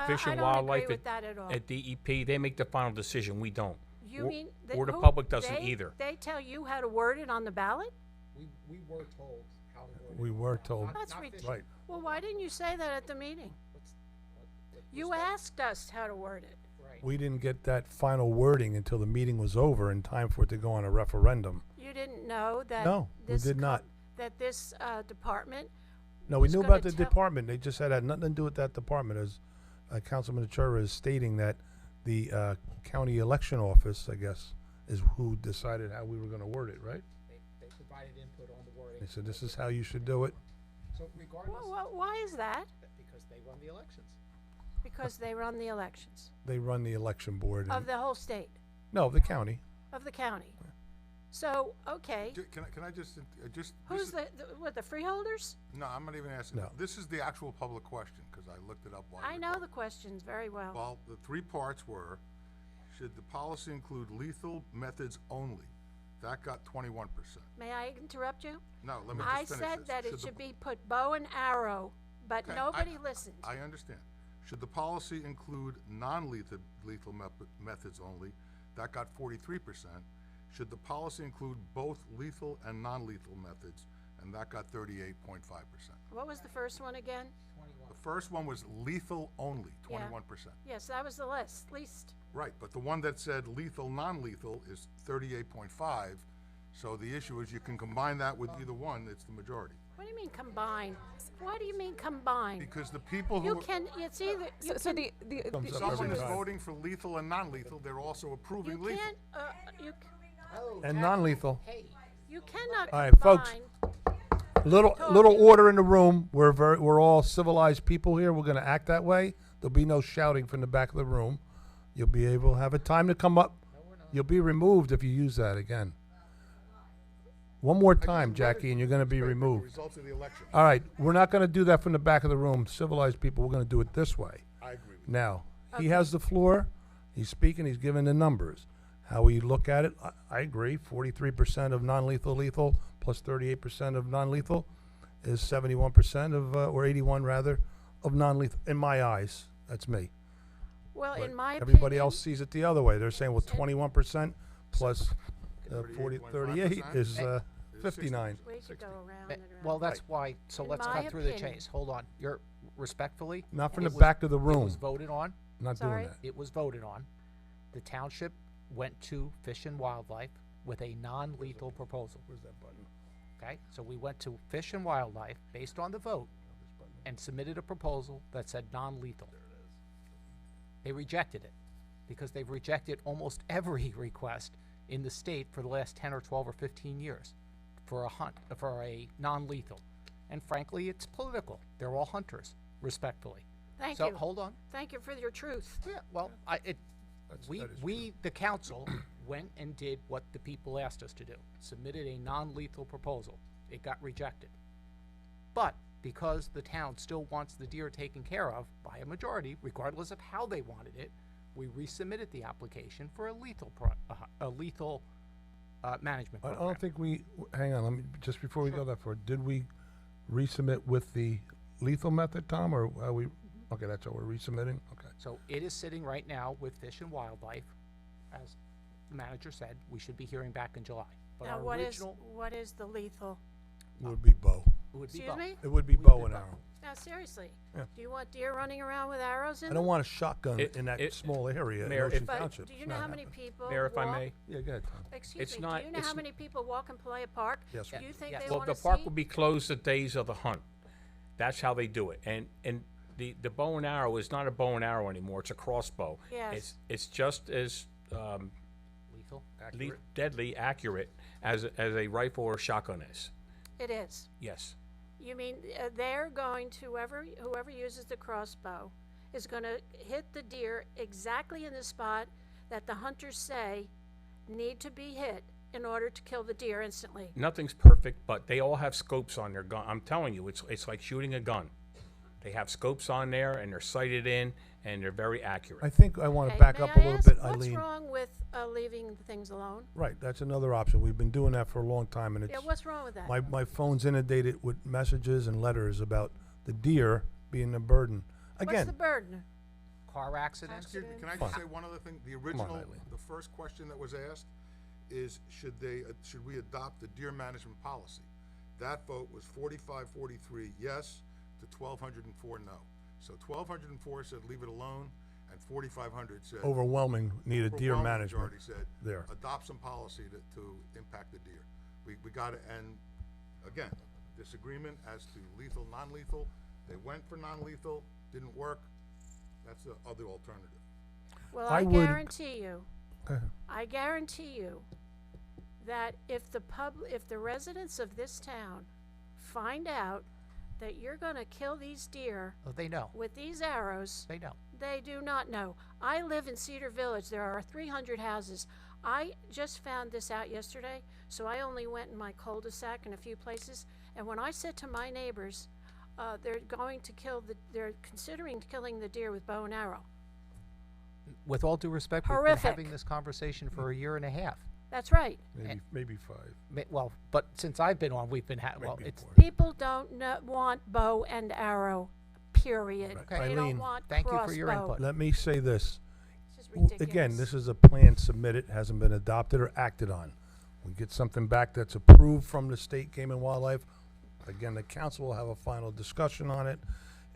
Fish
I
and
don't
Wildlife
agree with that at all.
at DEP. They make the final decision, we don't.
You
Or-
mean
or the
who-
public doesn't
they-
either.
They tell you how to word it on the ballot?
We were told how to word it.
We were told,
That's
not
ridiculous.
right.
Well, why didn't you say that at the meeting? You
respect-
asked us how to word it.
Right.
We didn't get that final wording until the meeting was over in time for it to go on a referendum.
You didn't know that
No, we
this
did not.
that this department.
No, we
was
knew
gonna
about the
tell-
department. They just said it had nothing to do with that department. As Councilman Achura is stating that the county election office, I guess, is who decided how we were going to word it, right?
They provided input on the wording.
They said this is how you should do it.
So regardless,
Why is that?
because they run the elections.
Because they run the elections
They run the election board.
of
And,
the whole state,
no, the county.
of the county. So, okay,
Can I just,
who's the freeholders?
No, I'm not even asking.
No.
This is the actual public question, because I looked it up while
I
you were
know the
talking.
questions very well.
Well, the three parts were, should the policy include lethal methods only? That got 21%.
May I interrupt you?
No, let me
I
just finish
said
this.
that it
the
should
p-
be put bow and arrow, but
Okay,
nobody listened.
I understand. Should the policy include non-lethal methods only? That got 43%. Should the policy include both lethal and non-lethal methods? And that got 38.5%.
What was the first one again?
21%.
The first one was lethal only,
Yeah.
21%.
Yes, that was the least.
Right, but the one that said lethal, non-lethal is 38.5. So the issue is you can combine that with either one, it's the majority.
What do you mean combine? Why do you mean combine?
Because the people
You
who,
can, it's either, you
So
can,
Thumbs up
someone
every
is
time.
voting for lethal and non-lethal, they're also approving
you
lethal.
can't,
And non-lethal.
you cannot
All right, folks.
combine.
Little order in the room. We're all civilized people here. We're gonna act that way. There'll be no shouting from the back of the room. You'll be able to have a time to come up. You'll be removed if you use that again. One more time, Jackie, and you're gonna be
The
removed.
results of the election.
All right, we're not gonna do that from the back of the room. Civilized people, we're gonna do it this way.
I agree with you.
Now, he has the floor. He's speaking. He's giving the numbers. How we look at it, I agree. 43% of non-lethal lethal plus 38% of non-lethal is 71% of, or 81 rather, of non-lethal. In my eyes, that's me.
Well,
But
in my opinion.
everybody else sees it the other way. They're saying, well, 21% plus 38 is 59.
We could go around and around.
Well, that's why, so
In
let's
my
cut through the
opinion.
chase. Hold on. You're respectfully.
Not from
it
the
was-
back of the
It
room.
was voted on.
Not
Sorry?
doing that.
It was voted on. The township went to Fish and Wildlife with a non-lethal proposal.
Where's that button?
Okay, so we went to Fish and Wildlife based on the vote and submitted a proposal that said non-lethal. They rejected it because they've rejected almost every request in the state for the last 10 or 12 or 15 years for a non-lethal. And frankly, it's political. They're all hunters, respectfully.
Thank
So
you.
hold on.
Thank you for your truth.
Yeah, well,
That is
we, the council, went and did what the people asked us to do. Submitted a non-lethal proposal. It got rejected. But because the town still wants the deer taken care of by a majority, regardless of how they wanted it, we resubmitted the application for a lethal management
I
program.
don't think hang on, let me, just before we go that far, did we resubmit with the lethal method, Tom, or are we, okay, that's what we're resubmitting? Okay.
So it is sitting right now with Fish and Wildlife. As the manager said, we should be hearing back in July. But
Now,
our
what is
original
the lethal?
It would be bow.
would be
Excuse
bow.
me?
It would be
We
bow
did
and
bow.
arrow.
Now, seriously.
Yeah.
Do you want deer running around with arrows in
I
them?
don't want a shotgun
It-
in that
it-
small area in
Mayor,
Ocean
if-
But
Township.
do you
It's
know
not
how many
happening.
people
Mayor, if I
walk-
may,
Yeah, go ahead, Tom.
Excuse
It's
me,
not-
do you know how
it's-
many people walk and play a park?
Yes,
Do you think
yes.
they
well,
want to
the
see?
park will be closed the days of the hunt. That's how they do it. And the bow and arrow is not a bow and arrow anymore. It's a crossbow.
Yes.
It's just as
Lethal?
deadly accurate as a rifle or shotgun is.
It is.
Yes.
You mean they're going to, whoever uses the crossbow is going to hit the deer exactly in the spot that the hunters say need to be hit in order to kill the deer instantly.
Nothing's perfect, but they all have scopes on their gun. I'm telling you, it's like shooting a gun. They have scopes on there, and they're sighted in, and they're very accurate.
I think I want to
Okay,
back
may
up a
I
little
ask,
bit,
what's
Eileen.
wrong with leaving things alone?
Right, that's another option. We've been doing that for a long time, and
Yeah,
it's,
what's wrong with that?
my phone's inundated with messages and letters about the deer being a burden.
What's
Again,
the burden?
Car accidents?
Excuse me, can I
Fine.
just say one other thing? The
on,
original,
Eileen.
the first question that was asked is, should we adopt the deer management policy? That vote was 45-43 yes to 1,204 no. So 1,204 said leave it alone, and 4,500 said.
overwhelming need a deer
overwhelming
management
majority said
there.
adopt some policy to impact the deer. We got to, and again, disagreement as to lethal, non-lethal. They went for non-lethal, didn't work. That's the other alternative.
Well,
I
I
would-
guarantee you,
Go ahead.
I guarantee you that if the residents of this town find out that you're going to kill these deer
Oh, they know.
with these arrows,
They know.
they do not know. I live in Cedar Village. There are 300 houses. I just found this out yesterday, so I only went in my cul-de-sac in a few places. And when I said to my neighbors, they're considering killing the deer with bow and arrow.
With all due respect, we've
Horrific.
been having this conversation for a year and a half.
That's right.
Maybe 5.
Well, but since I've been on, we've been well,
Maybe
it's
4.
People don't want bow and arrow, period.
Right.
They
Eileen,
don't want
thank you for your
crossbow.
input.
Let me say this.
It's just
Again,
ridiculous.
this is a plan submitted, hasn't been adopted or acted on. We get something back that's approved from the state Game and Wildlife. Again, the council will have a final discussion on it.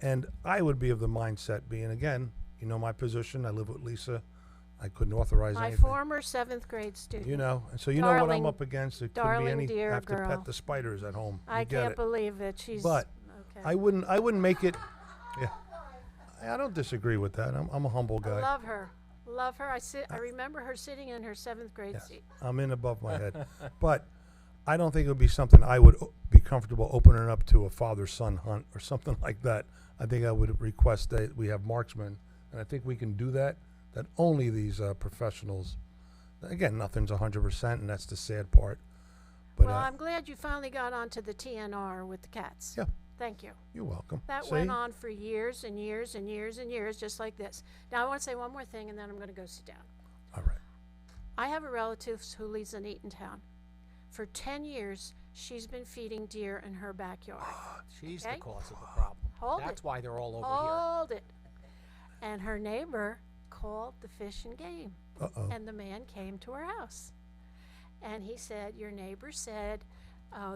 And I would be of the mindset being, again, you know my position, I live with Lisa, I couldn't authorize
My
anything.
former 7th grade student.
You know, and so you know what I'm
Darling-
up against, it could be
darling
any,
dear
have to
girl.
pet the spiders at home.
I
You get
can't
it.
believe it. She's
But
okay.
I wouldn't make it, yeah. I don't disagree with that, I'm a humble
I
guy.
love her. Love her. I remember her sitting in her 7th grade
Yes,
seat.
I'm in above my head. But I don't think it would be something I would be comfortable opening up to a father-son hunt or something like that. I think I would request that we have marksmen, and I think we can do that, that only these professionals, again, nothing's 100%, and that's the sad part. But
Well, I'm glad you finally got onto the TNR with the cats.
Yeah.
Thank you.
you're welcome.
That
See?
went on for years and years and years and years, just like this. Now, I want to say one more thing, and then I'm going to go sit down.
All right.
I have a relative who lives in Eatontown. For 10 years, she's been feeding deer in her backyard.
She's
Okay.
the cause of the problem.
Hold
That's
it.
why they're all over
Hold it. And her neighbor called the Fish and Game,
Uh-oh.
and the man came to her house. And he said, your neighbor said,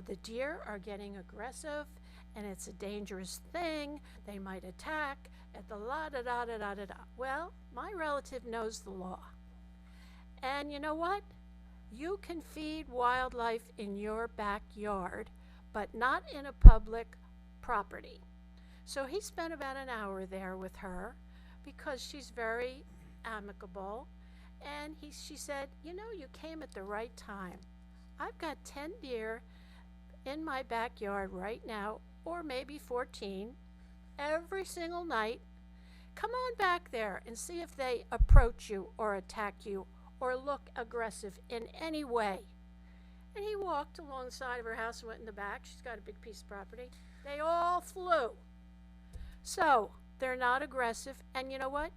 the deer are getting aggressive, and it's a dangerous thing. They might attack at the la-da-da-da-da-da-da. Well, my relative knows the law. And you know what? You can feed wildlife in your backyard, but not in a public property. So he spent about an hour there with her because she's very amicable. And she said, you know, you came at the right time. I've got 10 deer in my backyard right now, or maybe 14, every single night. Come on back there and see if they approach you or attack you or look aggressive in any way. And he walked alongside of her house and went in the back. She's got a big piece of property. They all flew. So they're not aggressive. And you know what?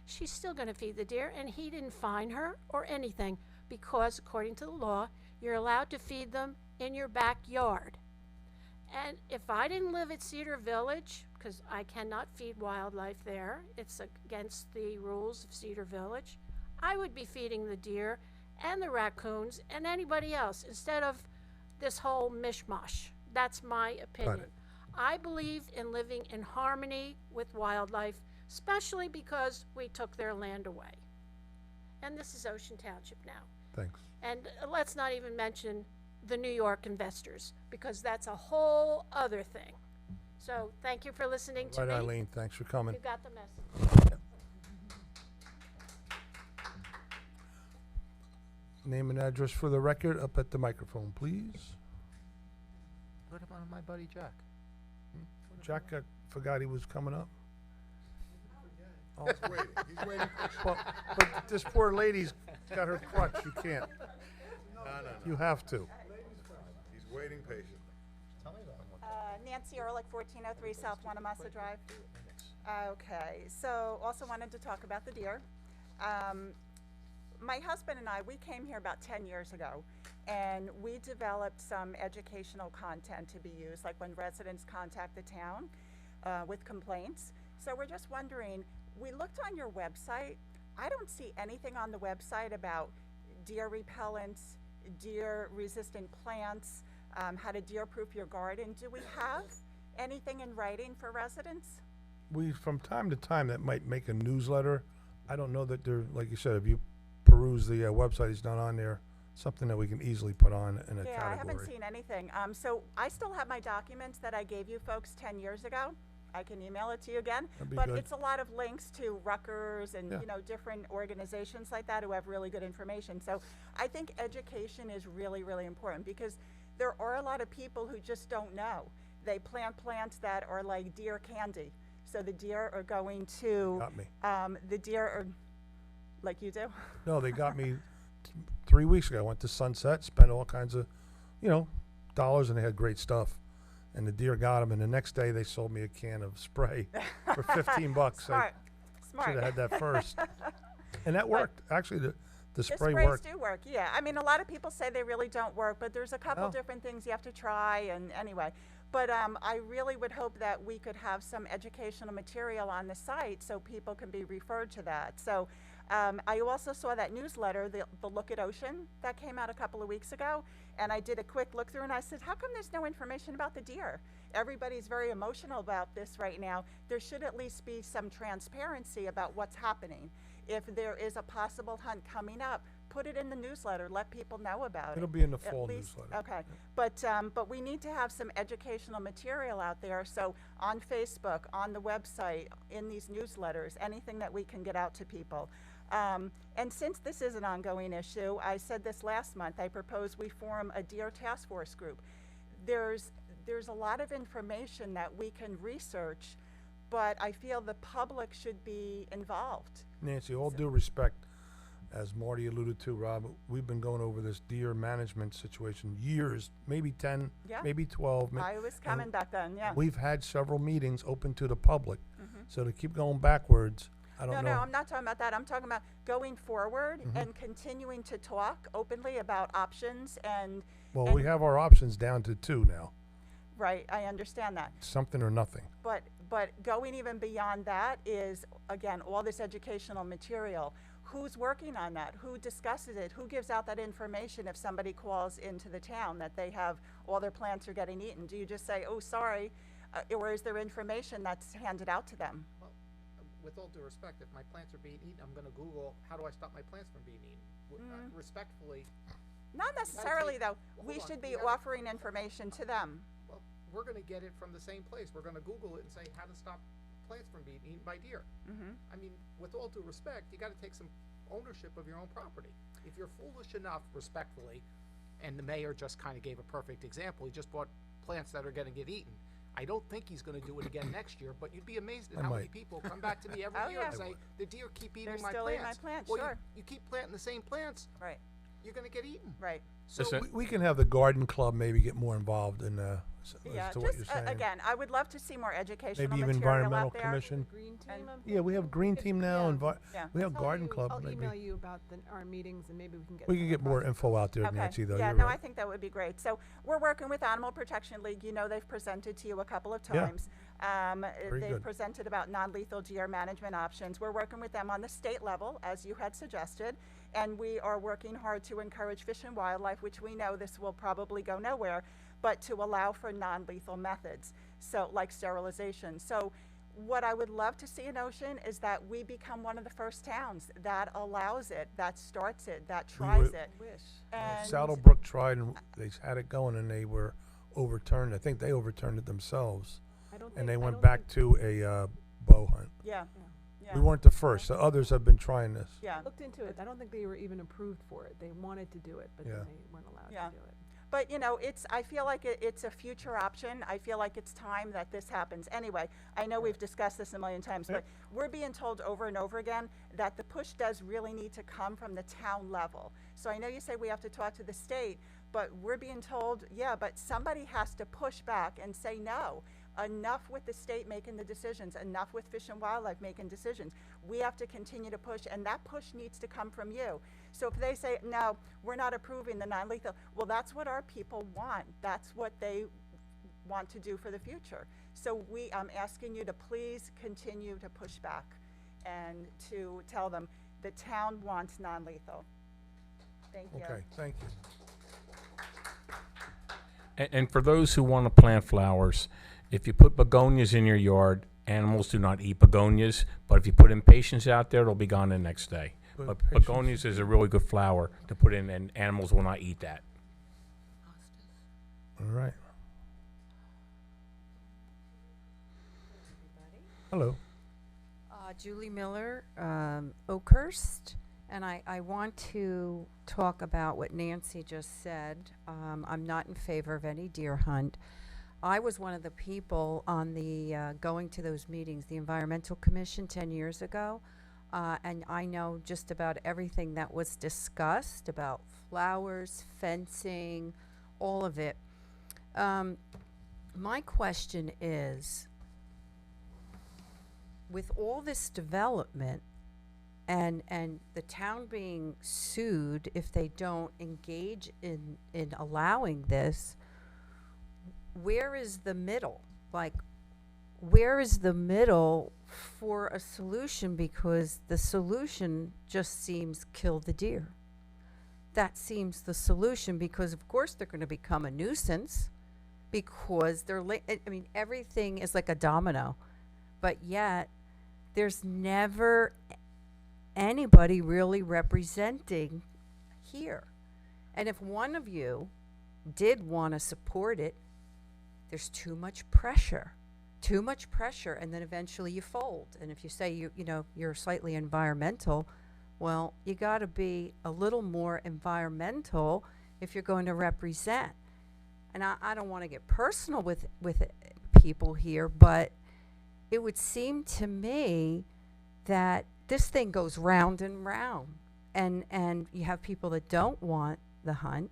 She's still going to feed the deer, and he didn't fine her or anything because, according to the law, you're allowed to feed them in your backyard. And if I didn't live at Cedar Village, because I cannot feed wildlife there, it's against the rules of Cedar Village, I would be feeding the deer and the raccoons and anybody else instead of this whole mishmash. That's my opinion.
it.
I believe in living in harmony with wildlife, especially because we took their land away. And this is Ocean Township now.
Thanks.
And let's not even mention the New York investors, because that's a whole other thing. So thank you for listening to
Right,
me.
Eileen, thanks for coming.
You got the message.
Name and address for the record up at the microphone, please.
What about my buddy Jack?
Jack forgot he was coming up. Oh,
He's waiting, he's waiting.
well, but this poor lady's got her crutch. You can't.
No.
You have to.
He's waiting patiently.
Nancy Ehrlich, 1403 South Wanamassa Drive. Okay, so also wanted to talk about the deer. My husband and I, we came here about 10 years ago, and we developed some educational content to be used, like when residents contact the town with complaints. So we're just wondering, we looked on your website. I don't see anything on the website about deer repellents, deer-resistant plants, how to deer-proof your garden. Do we have anything in writing for residents?
We, from time to time, that might make a newsletter. I don't know that there, like you said, if you peruse the website, it's not on there. Something that we can easily put on in a
Yeah,
category.
I haven't seen anything. So I still have my documents that I gave you folks 10 years ago. I can email it to you again.
That'd be
But
good.
it's a lot of links to Rutgers and,
Yeah.
you know, different organizations like that who have really good information. So I think education is really, really important because there are a lot of people who just don't know. They plant plants that are like deer candy. So the deer are going to,
Got me.
the deer are, like you do?
No, they got me 3 weeks ago. I went to Sunset, spent all kinds of, dollars, and they had great stuff. And the deer got them, and the next day they sold me a can of spray for $15.
Smart,
I should have had that first. And that worked. Actually, the
The
spray
sprays
worked.
do work, yeah. I mean, a lot of people say they really don't work, but there's a couple
No.
different things you have to try, and anyway. But I really would hope that we could have some educational material on the site so people can be referred to that. So I also saw that newsletter, the Look at Ocean, that came out a couple of weeks ago, and I did a quick look through and I said, how come there's no information about the deer? Everybody's very emotional about this right now. There should at least be some transparency about what's happening. If there is a possible hunt coming up, put it in the newsletter, let people know about it.
It'll be in the
At
fall
least-
newsletter.
Okay, but we need to have some educational material out there, so on Facebook, on the website, in these newsletters, anything that we can get out to people. And since this is an ongoing issue, I said this last month, I propose we form a deer task force group. There's a lot of information that we can research, but I feel the public should be involved.
Nancy, all due respect, as Marty alluded to, Rob, we've been going over this deer management situation years, maybe 10,
Yeah.
maybe 12.
I was coming back then, yeah.
We've had several meetings open to the public. So to keep going backwards, I don't know.
No, I'm not talking about that. I'm talking about going forward and continuing to talk openly about options and.
Well,
and-
we have our options down to 2 now,
Right, I understand that.
something or nothing.
But going even beyond that is, again, all this educational material. Who's working on that? Who discusses it? Who gives out that information if somebody calls into the town that they have, all their plants are getting eaten? Do you just say, oh, sorry, or is there information that's handed out to them?
Well, with all due respect, if my plants are being eaten, I'm gonna Google, how do I stop my plants from being eaten? Respectfully,
Not necessarily, though.
Well,
We
hold on.
should be
You gotta-
offering information to them.
well, we're gonna get it from the same place. We're gonna Google it and say how to stop plants from being eaten by deer. I mean, with all due respect, you gotta take some ownership of your own property. If you're foolish enough, respectfully, and the mayor just kinda gave a perfect example, he just bought plants that are gonna get eaten. I don't think he's gonna do it again next year, but you'd be amazed at
I
how many
might.
people come back to me every
Oh,
year and
yeah.
say, the deer keep eating
They're
my
still
plants.
eating my plants,
Well,
sure.
you keep planting the same plants,
Right,
you're gonna get eaten.
right.
So
Listen,
We can have the garden club maybe get more involved in,
Yeah,
as to what you're
just,
saying.
again, I would love to see more educational
Maybe even
material
environmental
out there.
commission.
Green team,
And-
I'm
Yeah, we have green team now, and
Yeah.
we have
Tell
garden
you-
club,
I'll email
maybe.
you about our meetings and maybe we can get.
We can
some
get more
across.
info out there,
Okay.
Nancy, though,
Yeah,
you're
no, I
right.
think that would be great. So we're working with Animal Protection League. You know, they've presented to you a couple of
Yeah.
times.
Very
They've
good.
presented about non-lethal deer management options. We're working with them on the state level, as you had suggested, and we are working hard to encourage Fish and Wildlife, which we know this will probably go nowhere, but to allow for non-lethal methods, so like sterilization. So what I would love to see in Ocean is that we become one of the first towns that allows it, that starts it, that tries
were-
it.
Wish.
And
Saddlebrook tried, and they had it going, and they were overturned. I think they overturned it themselves,
I don't
and
think-
they
I
went
don't
back
think-
to a bow hunt.
yeah, yeah,
We weren't the first. The others have been trying this.
yeah.
I looked into it. I don't think they were even approved for it. They wanted to do it, but
Yeah.
then they weren't allowed
Yeah.
to do it.
But, you know, I feel like it's a future option. I feel like it's time that this happens. Anyway, I know we've discussed this a million times, but we're being told over and over again that the push does really need to come from the town level. So I know you say we have to talk to the state, but we're being told, yeah, but somebody has to push back and say no. Enough with the state making the decisions, enough with Fish and Wildlife making decisions. We have to continue to push, and that push needs to come from you. So if they say, no, we're not approving the non-lethal, well, that's what our people want. That's what they want to do for the future. So I'm asking you to please continue to push back and to tell them the town wants non-lethal. Thank you.
Okay, thank you.
And for those who want to plant flowers, if you put begonias in your yard, animals do not eat begonias, but if you put impatiens out there, they'll be gone the next day.
But
But
patience-
begonias is a really good flower to put in, and animals will not eat that.
All right. Hello.
Julie Miller, Oakhurst, and I want to talk about what Nancy just said. I'm not in favor of any deer hunt. I was one of the people on the going to those meetings, the Environmental Commission 10 years ago, and I know just about everything that was discussed about flowers, fencing, all of it. My question is, with all this development and the town being sued if they don't engage in allowing this, where is the middle? Like, where is the middle for a solution? Because the solution just seems kill the deer. That seems the solution, because of course they're going to become a nuisance, because they're I mean, everything is like a domino, but yet there's never anybody really representing here. And if one of you did want to support it, there's too much pressure, and then eventually you fold. And if you say you're slightly environmental, well, you got to be a little more environmental if you're going to represent. And I don't want to get personal with people here, but it would seem to me that this thing goes round and round. And you have people that don't want the hunt.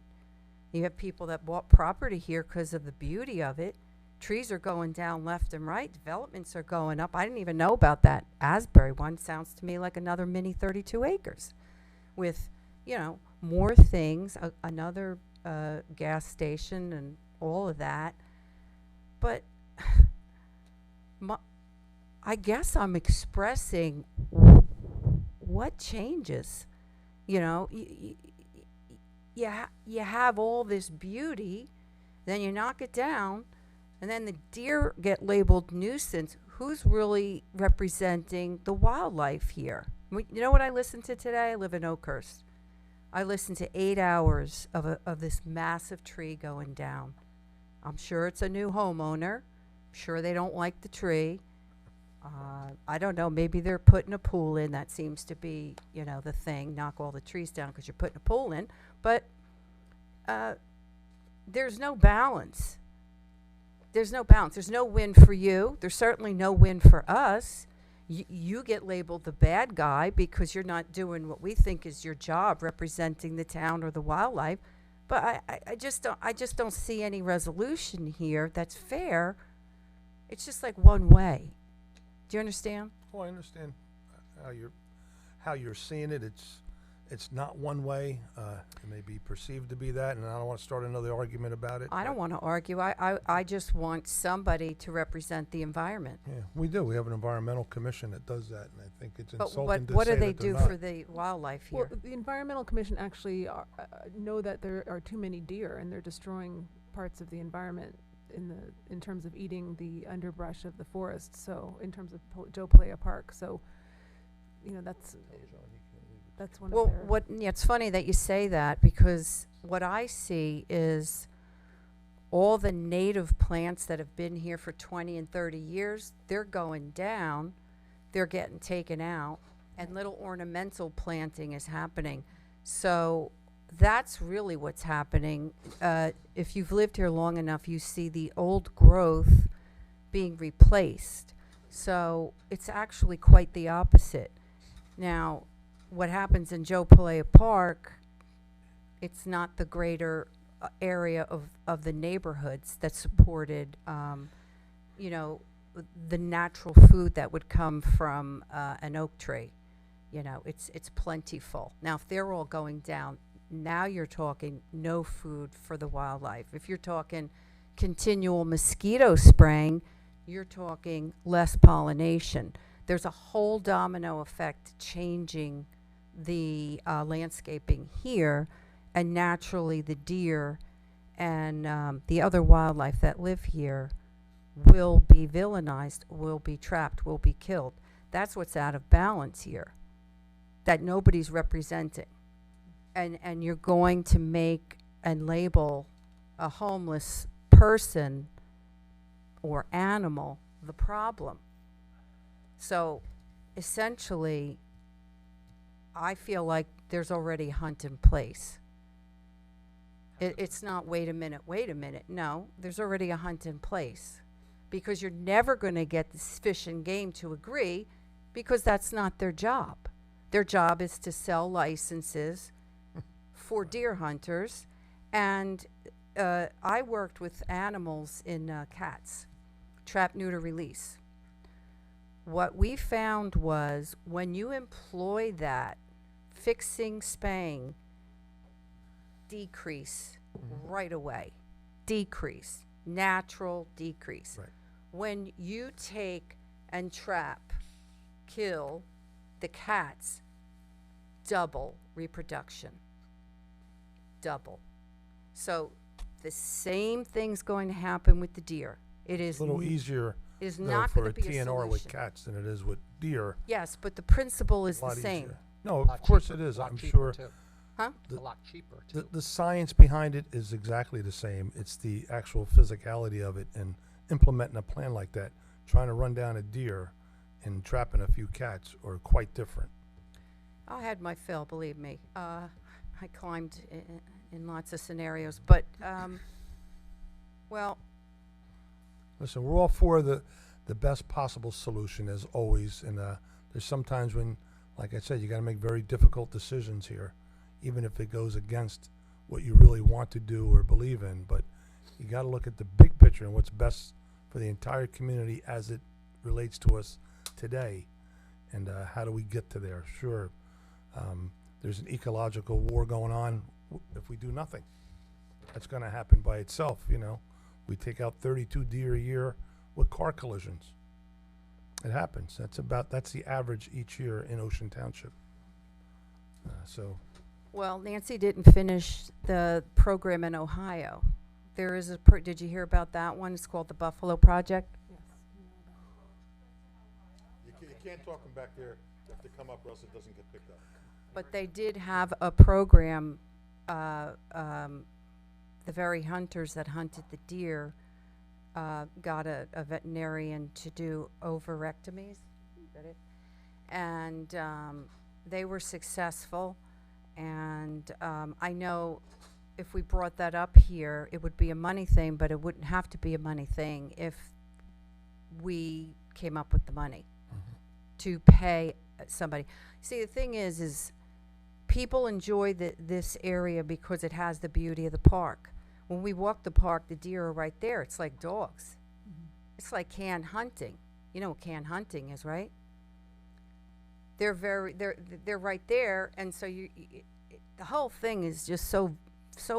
You have people that bought property here because of the beauty of it. Trees are going down left and right. Developments are going up. I didn't even know about that Asbury one. Sounds to me like another mini 32 acres with, more things, another gas station and all of that. But I guess I'm expressing what changes. You have all this beauty, then you knock it down, and then the deer get labeled nuisance. Who's really representing the wildlife here? You know what I listened to today? I live in Oakhurst. I listened to 8 hours of this massive tree going down. I'm sure it's a new homeowner. I'm sure they don't like the tree. I don't know, maybe they're putting a pool in. That seems to be, the thing. Knock all the trees down because you're putting a pool in. But there's no balance. There's no balance. There's no win for you. There's certainly no win for us. You get labeled the bad guy because you're not doing what we think is your job, representing the town or the wildlife. But I just don't see any resolution here that's fair. It's just like one way. Do you understand?
Oh, I understand how you're seeing it. It's not one way. It may be perceived to be that, and I don't want to start another argument about it.
I don't want to argue. I just want somebody to represent the environment.
Yeah, we do. We have an environmental commission that does that, and I think it's
But
insulting to
what
say
do they
that they're
do
not.
for the wildlife here?
Well, the Environmental Commission actually know that there are too many deer, and they're destroying parts of the environment in terms of eating the underbrush of the forest. So in terms of Joe Palea Park, so that's one
Well,
of their.
it's funny that you say that, because what I see is all the native plants that have been here for 20 and 30 years, they're going down, they're getting taken out, and little ornamental planting is happening. So that's really what's happening. If you've lived here long enough, you see the old growth being replaced. So it's actually quite the opposite. Now, what happens in Joe Palea Park, it's not the greater area of the neighborhoods that supported, the natural food that would come from an oak tree. It's plentiful. Now, if they're all going down, now you're talking no food for the wildlife. If you're talking continual mosquito spraying, you're talking less pollination. There's a whole domino effect changing the landscaping here, and naturally the deer and the other wildlife that live here will be villainized, will be trapped, will be killed. That's what's out of balance here, that nobody's representing. And you're going to make and label a homeless person or animal the problem. So essentially, I feel like there's already a hunt in place. It's not, wait a minute. No, there's already a hunt in place, because you're never going to get this Fish and Game to agree, because that's not their job. Their job is to sell licenses for deer hunters. And I worked with animals in cats, trap, neuter, release. What we found was, when you employ that, fixing, spaying, decrease right away. Decrease. Natural decrease.
Right.
when you take and trap, kill the cats, double reproduction. Double. So the same thing's going to happen with the deer. It is
A little easier,
is
though,
not
for
going
a
to be a
TNR with
solution.
cats than it is with deer.
Yes, but the principle is
A
the
lot
same.
easier. No,
Lot
of course
cheaper,
it is.
lot
I'm
cheaper,
sure.
too.
Huh?
A lot cheaper too.
The science behind it is exactly the same. It's the actual physicality of it, and implementing a plan like that, trying to run down a deer and trapping a few cats are quite different.
I had my fill, believe me. I climbed in lots of scenarios, but well,
Listen, we're all for the best possible solution as always, and there's sometimes when, like I said, you got to make very difficult decisions here, even if it goes against what you really want to do or believe in. But you got to look at the big picture and what's best for the entire community as it relates to us today, and how do we get to there? Sure, there's an ecological war going on if we do nothing. That's going to happen by itself, you know. We take out 32 deer a year with car collisions. It happens. That's the average each year in Ocean Township.
well, Nancy didn't finish the program in Ohio. There is did you hear about that one? It's called the Buffalo Project.
Yes.
You can't talk them back there. You have to come up or else it doesn't get picked up.
But they did have a program, the very hunters that hunted the deer got a veterinarian to do ovarectomies. Is that it? And they were successful. And I know if we brought that up here, it would be a money thing, but it wouldn't have to be a money thing if we came up with the money to pay somebody. See, the thing is people enjoy this area because it has the beauty of the park. When we walk the park, the deer are right there. It's like dogs. It's like canned hunting. You know what canned hunting is, right? They're right there, and so the whole thing is just so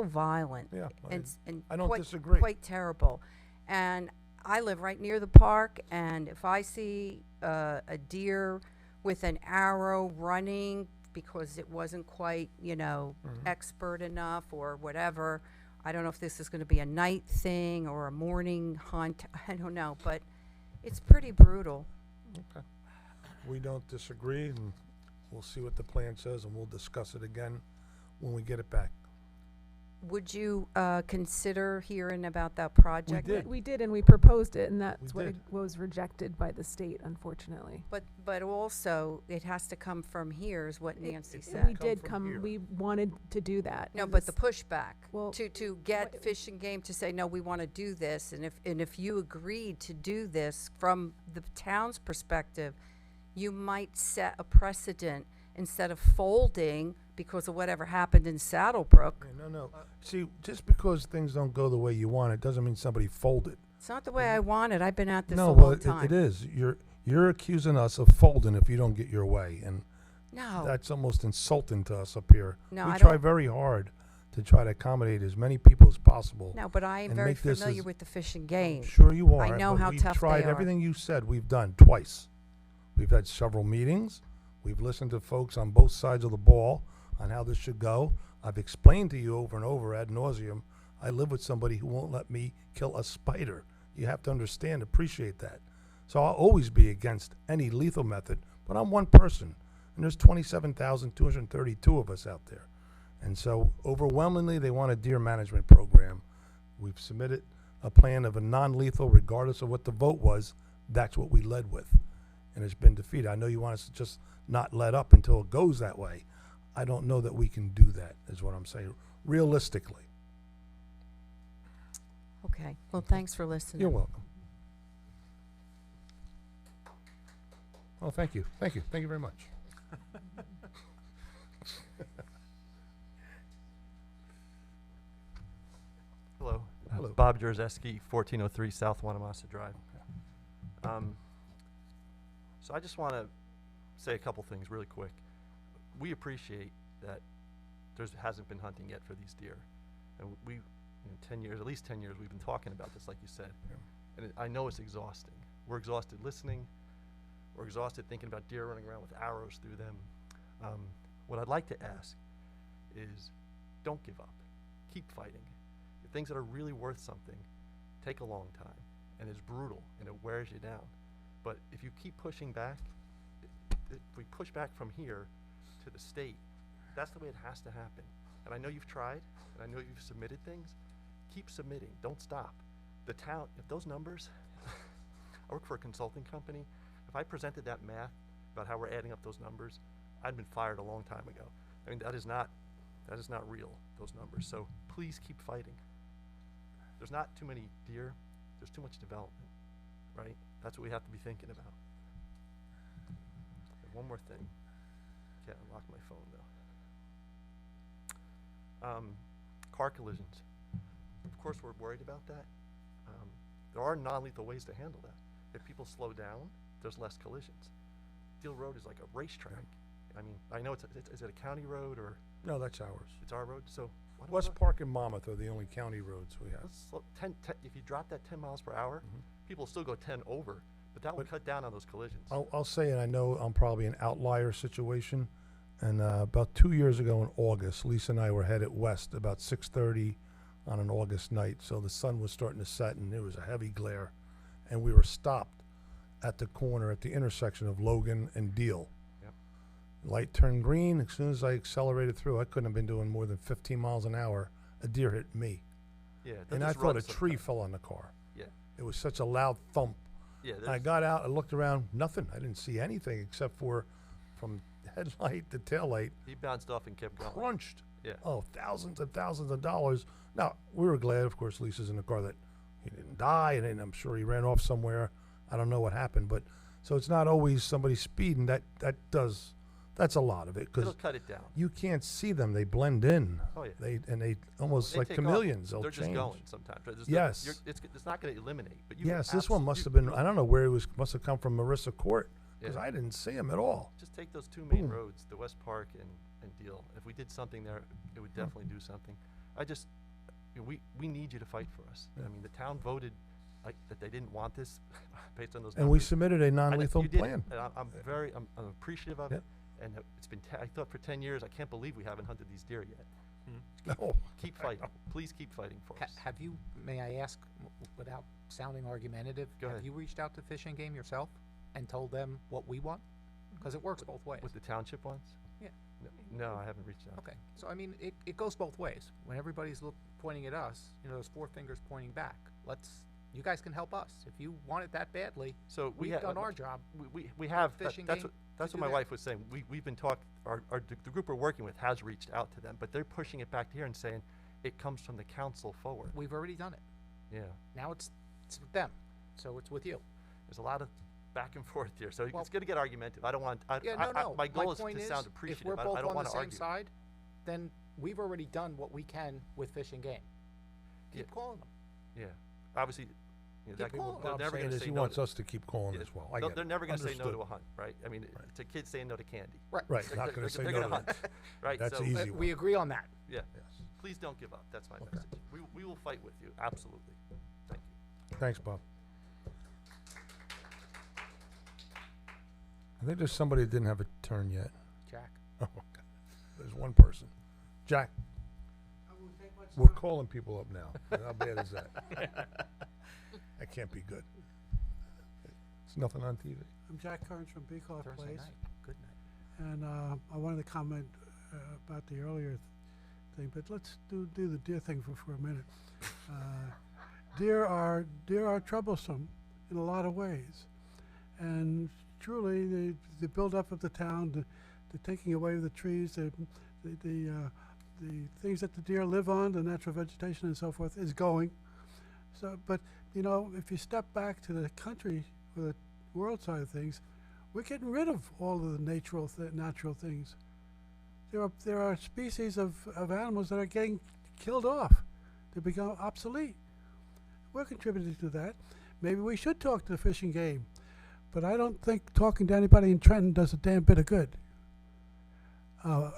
violent.
Yeah,
and
I don't
quite,
disagree.
Quite terrible. And I live right near the park, and if I see a deer with an arrow running because it wasn't quite, expert enough or whatever, I don't know if this is going to be a night thing or a morning hunt. I don't know, but it's pretty brutal.
Okay. We don't disagree, and we'll see what the plan says, and we'll discuss it again when we get it back.
Would you consider hearing about that project?
did.
We did, and we proposed it, and that's what
did.
was rejected by the state, unfortunately.
But also, it has to come from here, is what Nancy
it
said.
We
come
did
from
come,
here.
we wanted to do that.
No,
and
but
this-
the pushback
Well,
to get Fish and Game to say, no, we want to do this, and if you agreed to do this from the town's perspective, you might set a precedent instead of folding because of whatever happened in Saddlebrook.
Yeah, no. See, just because things don't go the way you want, it doesn't mean somebody folded.
It's not the way I want it. I've been at this
No,
a
well,
long time.
it is. You're accusing us of folding if you don't get your way, and
No,
that's almost insulting to us up here.
No,
We
I
try
don't-
very hard to try to accommodate as many people as possible.
no, but I am
and
very
make this
familiar
as-
with the Fish and Game.
Sure you are.
I know
but
how
we've
tough they
tried
are.
everything you said. We've done twice. We've had several meetings. We've listened to folks on both sides of the ball on how this should go. I've explained to you over and over ad nauseum. I live with somebody who won't let me kill a spider. You have to understand, appreciate that. So I'll always be against any lethal method, but I'm one person, and there's 27,232 of us out there. And so overwhelmingly, they want a deer management program. We've submitted a plan of a non-lethal, regardless of what the vote was. That's what we led with, and it's been defeated. I know you want us to just not let up until it goes that way. I don't know that we can do that, is what I'm saying, realistically.
Okay. Well, thanks for listening.
You're welcome. Oh, thank you. Thank you. Thank you very much.
Hello.
Hello.
Bob Jerzeski, 1403 South Wanamassa Drive. So I just want to say a couple things really quick. We appreciate that there hasn't been hunting yet for these deer. And we, 10 years, at least 10 years, we've been talking about this, like you said.
Yeah.
And I know it's exhausting. We're exhausted listening. We're exhausted thinking about deer running around with arrows through them. What I'd like to ask is don't give up. Keep fighting. The things that are really worth something take a long time and it's brutal and it wears you down. But if you keep pushing back, if we push back from here to the state, that's the way it has to happen. And I know you've tried, and I know you've submitted things. Keep submitting. Don't stop. The town, if those numbers, I work for a consulting company. If I presented that math about how we're adding up those numbers, I'd been fired a long time ago. I mean, that is not real, those numbers. So please keep fighting. There's not too many deer. There's too much development, right? That's what we have to be thinking about. And one more thing. Can't unlock my phone though. Car collisions. Of course, we're worried about that. There are non-lethal ways to handle that. If people slow down, there's less collisions. Deal Road is like a racetrack. I mean, I know is it a county road or?
No, that's ours.
It's our road, so. why don't we
West
look-
Park and Monmouth are the only county roads we have.
Let's slow, 10, if you drop that 10 miles per hour, people still go 10 over, but that will cut down on those collisions.
I'll say, and I know I'm probably an outlier situation, and about 2 years ago in August, Lisa and I were headed west about 6:30 on an August night, so the sun was starting to set and there was a heavy glare, and we were stopped at the corner at the intersection of Logan and Deal.
Yep.
Light turned green. As soon as I accelerated through, I couldn't have been doing more than 15 miles an hour. A deer hit me,
Yeah, they'll
and I
just
thought
run
a tree
sometimes.
fell on the car.
Yeah,
It was such a loud thump.
yeah.
I got out, I looked around, nothing. I didn't see anything except for from headlight to taillight,
He bounced off and kept going.
crunched.
Yeah.
Oh, thousands and thousands of dollars. Now, we were glad, of course, Lisa's in the car, that he didn't die, and then I'm sure he ran off somewhere. I don't know what happened, but so it's not always somebody speeding. That's a lot of it,
It'll
because
cut it down.
you can't see them. They blend in.
Oh, yeah.
They almost
They
like
take off.
chameleons. They'll
They're
change.
just going sometimes. Right?
Yes.
It's not going to eliminate, but you.
Yes, this one must have been, I don't know where it was, must have come from Marissa Court, because
Yeah.
I didn't see him at all.
Just take those two main
Boom.
roads, the West Park and Deal. If we did something there, it would definitely do something. We need you to fight for us. I mean, the town voted that they didn't want this based on those
And we
numbers.
submitted a
I know
non-lethal
you did,
plan.
and I'm appreciative of it. And it's been, I thought for 10 years, I can't believe we haven't hunted these deer yet.
No.
Keep fighting. Please keep fighting for us.
Have you, may I ask, without sounding argumentative,
Go
have
ahead.
you reached out to Fish and Game yourself and told them what we want? Because it works both ways.
With the township ones?
Yeah.
No, I haven't reached out.
Okay, so I mean, it goes both ways. When everybody's pointing at us, there's four fingers pointing back. You guys can help us. If you want it that badly,
So
we've done our job.
We have,
Fish and
that's
Game
what
to do
my
that.
wife was saying. We've been the group we're working with has reached out to them, but they're pushing it back here and saying it comes from the council forward.
We've already done it.
Yeah.
Now it's with them, so it's with you.
There's a lot of back and forth here, so
Well-
it's gonna get argumentative. I don't want,
Yeah, no.
my goal is
point
to sound
if
appreciative.
we're
I
both
don't
on
wanna
the same
argue.
side, then we've already done what we can with Fish and Game. Keep
Yeah.
calling them.
Yeah, obviously,
Keep
that,
calling
they're
them.
never
Saying
gonna
is
say
he
no
wants
to,
us to keep calling
yeah,
as well. I get
they're
it.
never gonna say no
Understood.
to a hunt, right? I mean, it's a kid saying no to candy.
Right.
Right,
They're-
not
they're-
gonna say
they're
no
gonna
to
hunt, right?
That's
So,
the easy one.
We agree on that.
yeah,
Yes.
please don't give up. That's my
Okay.
message. We will fight with you, absolutely. Thank you.
Thanks, Bob. I think there's somebody that didn't have a turn yet.
Jack.
Oh, God. There's one person. Jack. We're calling people up now. How bad is that? That can't be good. It's nothing on TV.
I'm Jack Kearns from Beecroft
Thursday
Place.
night. Good night.
And I wanted to comment about the earlier thing, but let's do the deer thing for a minute. Deer are troublesome in a lot of ways, and truly the buildup of the town, the taking away of the trees, the things that the deer live on, the natural vegetation and so forth, is going. So, but if you step back to the country or the world side of things, we're getting rid of all of the natural things. There are species of animals that are getting killed off. They become obsolete. We're contributing to that. Maybe we should talk to the Fish and Game, but I don't think talking to anybody in Trenton does a damn bit of good.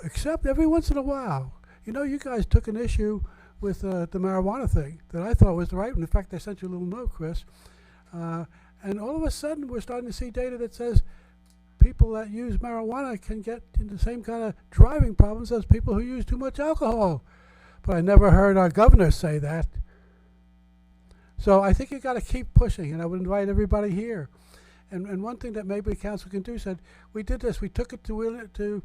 Except every once in a while. You guys took an issue with the marijuana thing that I thought was right. And in fact, I sent you a little note, Chris. And all of a sudden, we're starting to see data that says people that use marijuana can get into the same kind of driving problems as people who use too much alcohol. But I never heard our governor say that. So I think you got to keep pushing, and I would invite everybody here. And one thing that maybe the council can do, said, we did this, we took it to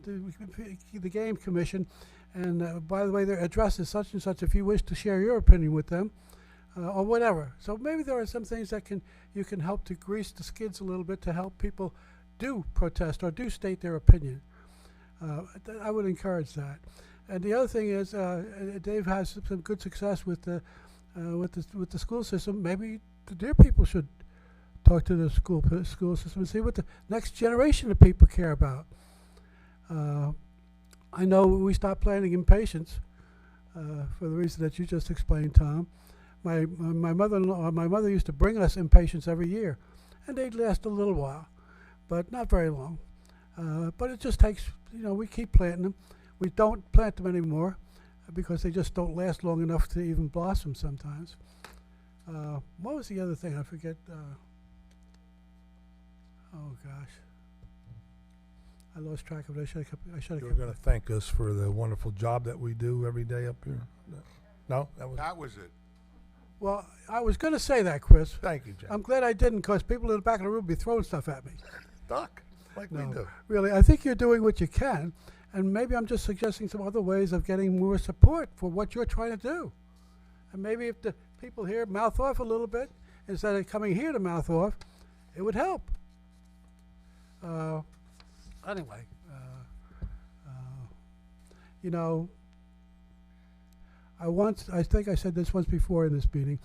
the game commission, and by the way, their address is such and such if you wish to share your opinion with them, or whatever. So maybe there are some things that you can help to grease the skids a little bit to help people do protest or do state their opinion. I would encourage that. And the other thing is, Dave has some good success with the school system. Maybe the Deer people should talk to the school system and see what the next generation of people care about. I know we stopped planting impatience for the reason that you just explained, Tom. My mother used to bring us impatiens every year, and they'd last a little while, but not very long. But it just takes, we keep planting them. We don't plant them anymore because they just don't last long enough to even blossom sometimes. What was the other thing? I forget. Oh gosh, I lost track of it. I should have.
You're going to thank us for the wonderful job that we do every day up here. No,
That was it.
Well, I was going to say that, Chris.
Thank you, Jack.
I'm glad I didn't, because people in the back of the room would be throwing stuff at me.
Doc, like we do.
Really, I think you're doing what you can, and maybe I'm just suggesting some other ways of getting more support for what you're trying to do. And maybe if the people here mouth off a little bit instead of coming here to mouth off, it would help. Anyway, I think I said this once before in this meeting.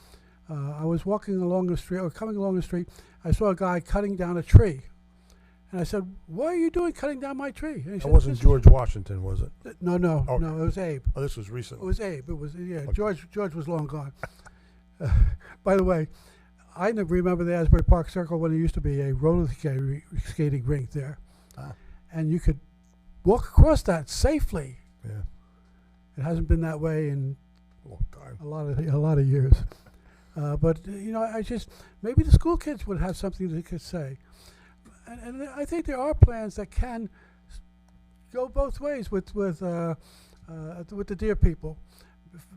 I was walking along the street, or coming along the street. I saw a guy cutting down a tree, and I said, "What are you doing cutting down my tree?" And he
That
said,
wasn't George Washington, was it?
No,
Okay.
no, it was Abe.
Oh, this was recently.
It was Abe. It was
Okay.
George was long gone. By the way, I never remember the Asbury Park Circle when there used to be a roller skating rink there, and you could walk across that safely.
Yeah.
It hasn't been that way in
Long time.
a lot of years. But I just, maybe the school kids would have something they could say, and I think there are plans that can go both ways with the Deer people.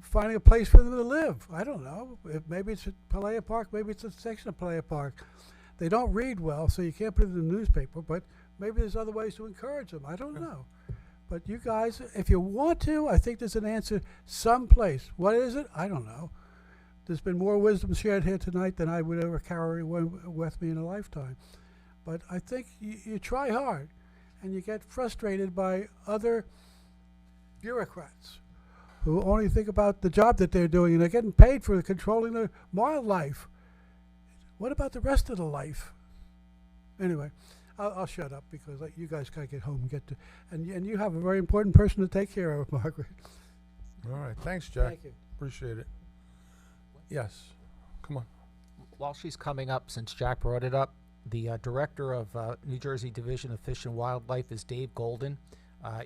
Finding a place for them to live. I don't know. Maybe it's at Pelea Park. Maybe it's a section of Pelea Park. They don't read well, so you can't put it in the newspaper. But maybe there's other ways to encourage them. I don't know. But you guys, if you want to, I think there's an answer someplace. What is it? I don't know. There's been more wisdom shared here tonight than I would ever carry with me in a lifetime. But I think you try hard, and you get frustrated by other bureaucrats who only think about the job that they're doing, and they're getting paid for controlling the wildlife. What about the rest of the life? Anyway, I'll shut up because you guys gotta get home and get to, and you have a very important person to take care of, Margaret.
All right. Thanks, Jack.
Thank you.
Appreciate it. Yes. Come on.
While she's coming up, since Jack brought it up, the director of New Jersey Division of Fish and Wildlife is Dave Golden.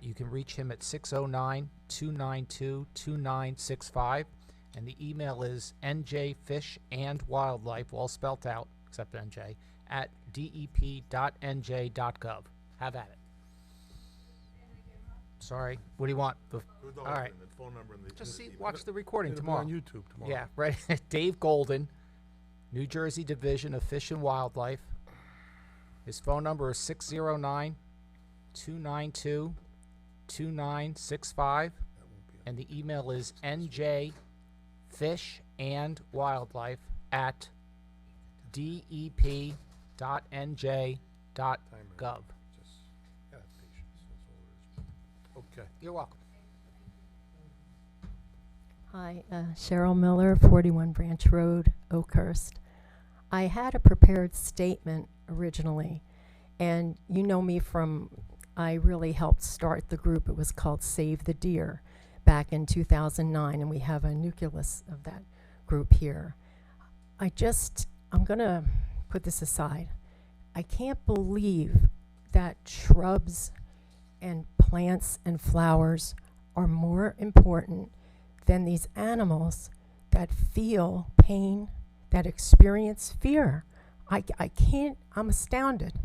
You can reach him at 609-292-2965, and the email is njfishandwildlife, all spelt out except NJ, at dep.nj.gov. Have at it. Sorry, what do you want? All right.
The phone number and
Just watch the recording
It'll be
tomorrow.
on YouTube tomorrow.
Yeah, right. Dave Golden, New Jersey Division of Fish and Wildlife. His phone number is 609-292-2965, and the email is njfishandwildlife at dep.nj.gov.
Just have patience. That's all it is. Okay.
You're welcome.
Hi, Cheryl Miller, 41 Branch Road, Oakhurst. I had a prepared statement originally, and you know me from, I really helped start the group. It was called Save the Deer back in 2009, and we have a nucleus of that group here. I'm going to put this aside. I can't believe that shrubs and plants and flowers are more important than these animals that feel pain, that experience fear. I can't, I'm astounded.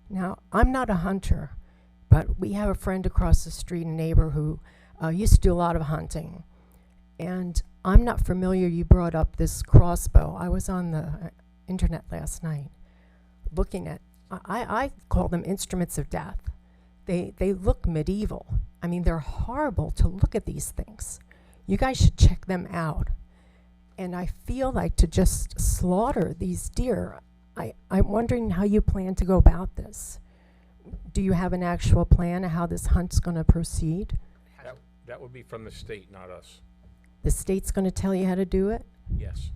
Now, I'm not a hunter, but we have a friend across the street, a neighbor who used to do a lot of hunting. And I'm not familiar, you brought up this crossbow. I was on the internet last night looking at, I call them instruments of death. They look medieval. I mean, they're horrible to look at these things. You guys should check them out. And I feel like to just slaughter these deer, I'm wondering how you plan to go about this. Do you have an actual plan of how this hunt's going to proceed?
That would be from the state, not us.
The state's going to tell you how to do it?
Yes.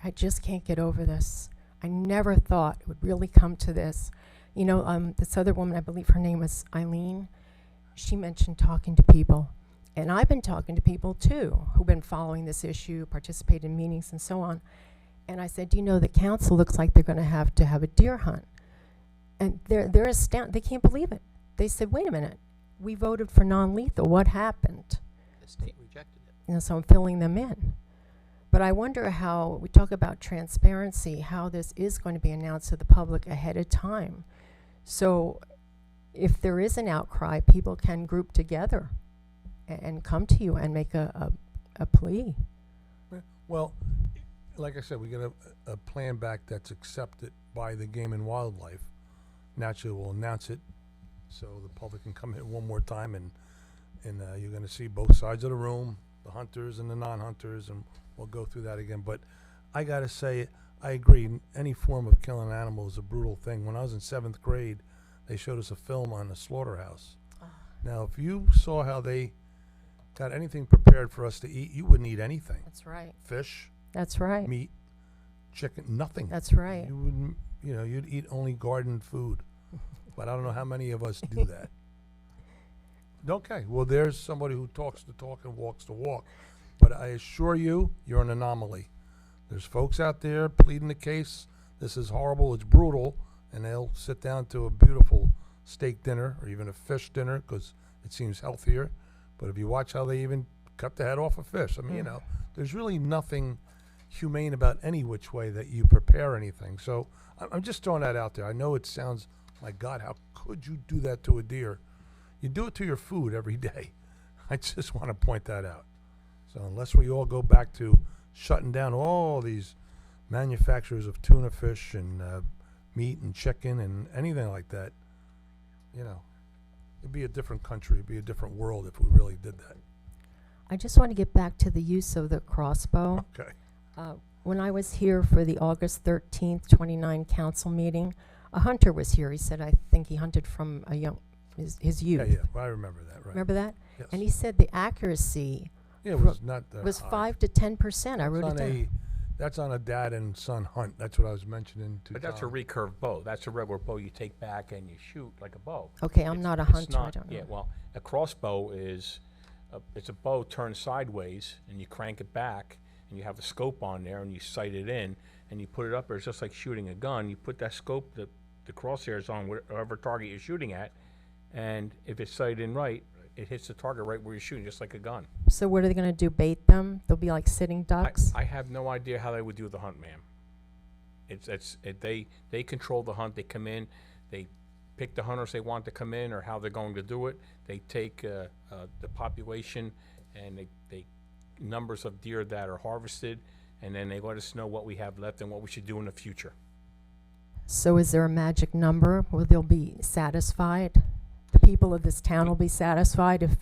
I just can't get over this. I never thought it would really come to this. You know, this other woman, I believe her name was Eileen, she mentioned talking to people. And I've been talking to people too, who've been following this issue, participated in meetings and so on. And I said, you know, the council looks like they're going to have a deer hunt. And they're astounded. They can't believe it. They said, wait a minute, we voted for non-lethal. What happened?
The state rejected it.
You know, so I'm filling them in. But I wonder how, we talk about transparency, how this is going to be announced to the public ahead of time. So if there is an outcry, people can group together and come to you and make a plea.
Well, like I said, we get a plan back that's accepted by the Game and Wildlife. Naturally, we'll announce it so the public can come in one more time, and you're going to see both sides of the room, the hunters and the non-hunters, and we'll go through that again. But I got to say, I agree. Any form of killing an animal is a brutal thing. When I was in 7th grade, they showed us a film on a slaughterhouse. Now, if you saw how they got anything prepared for us to eat, you wouldn't eat anything.
That's right.
Fish.
That's right.
Meat, chicken, nothing.
That's right.
You wouldn't, you know, you'd eat only garden food. But I don't know how many of us do that. Okay, well, there's somebody who talks the talk and walks the walk. But I assure you, you're an anomaly. There's folks out there pleading the case. This is horrible, it's brutal, and they'll sit down to a beautiful steak dinner or even a fish dinner because it seems healthier. But if you watch how they even cut the head off a fish, I mean, you know, there's really nothing humane about any which way that you prepare anything. So I'm just throwing that out there. I know it sounds, my God, how could you do that to a deer? You do it to your food every day. I just want to point that out. So unless we all go back to shutting down all these manufacturers of tuna fish and meat and chicken and anything like that, you know, it'd be a different country, it'd be a different world if we really did that.
I just want to get back to the use of the crossbow.
Okay.
When I was here for the August 13th, 29 council meeting, a hunter was here. He said, I think he hunted from a young, his youth.
Yeah, well, I remember that, right.
Remember that?
Yes.
And he said the accuracy
It was not
was
high.
5 to 10%. I wrote it down.
That's on a dad and son hunt. That's what I was mentioning to
But that's a
Tom.
recurve bow. That's a regular bow you take back and you shoot like a bow.
Okay, I'm not a hunter, I don't know.
Yeah, well, a crossbow is, it's a bow turned sideways, and you crank it back, and you have a scope on there, and you sight it in, and you put it up there. It's just like shooting a gun. You put that scope, the crosshairs on whatever target you're shooting at, and if it's sighted in right, it hits the target right where you're shooting, just like a gun.
So what are they going to do, bait them? They'll be like sitting ducks?
I have no idea how they would do the hunt, ma'am. They control the hunt. They come in, they pick the hunters they want to come in or how they're going to do it. They take the population and they numbers of deer that are harvested, and then they let us know what we have left and what we should do in the future.
So is there a magic number where they'll be satisfied? The people of this town will be satisfied if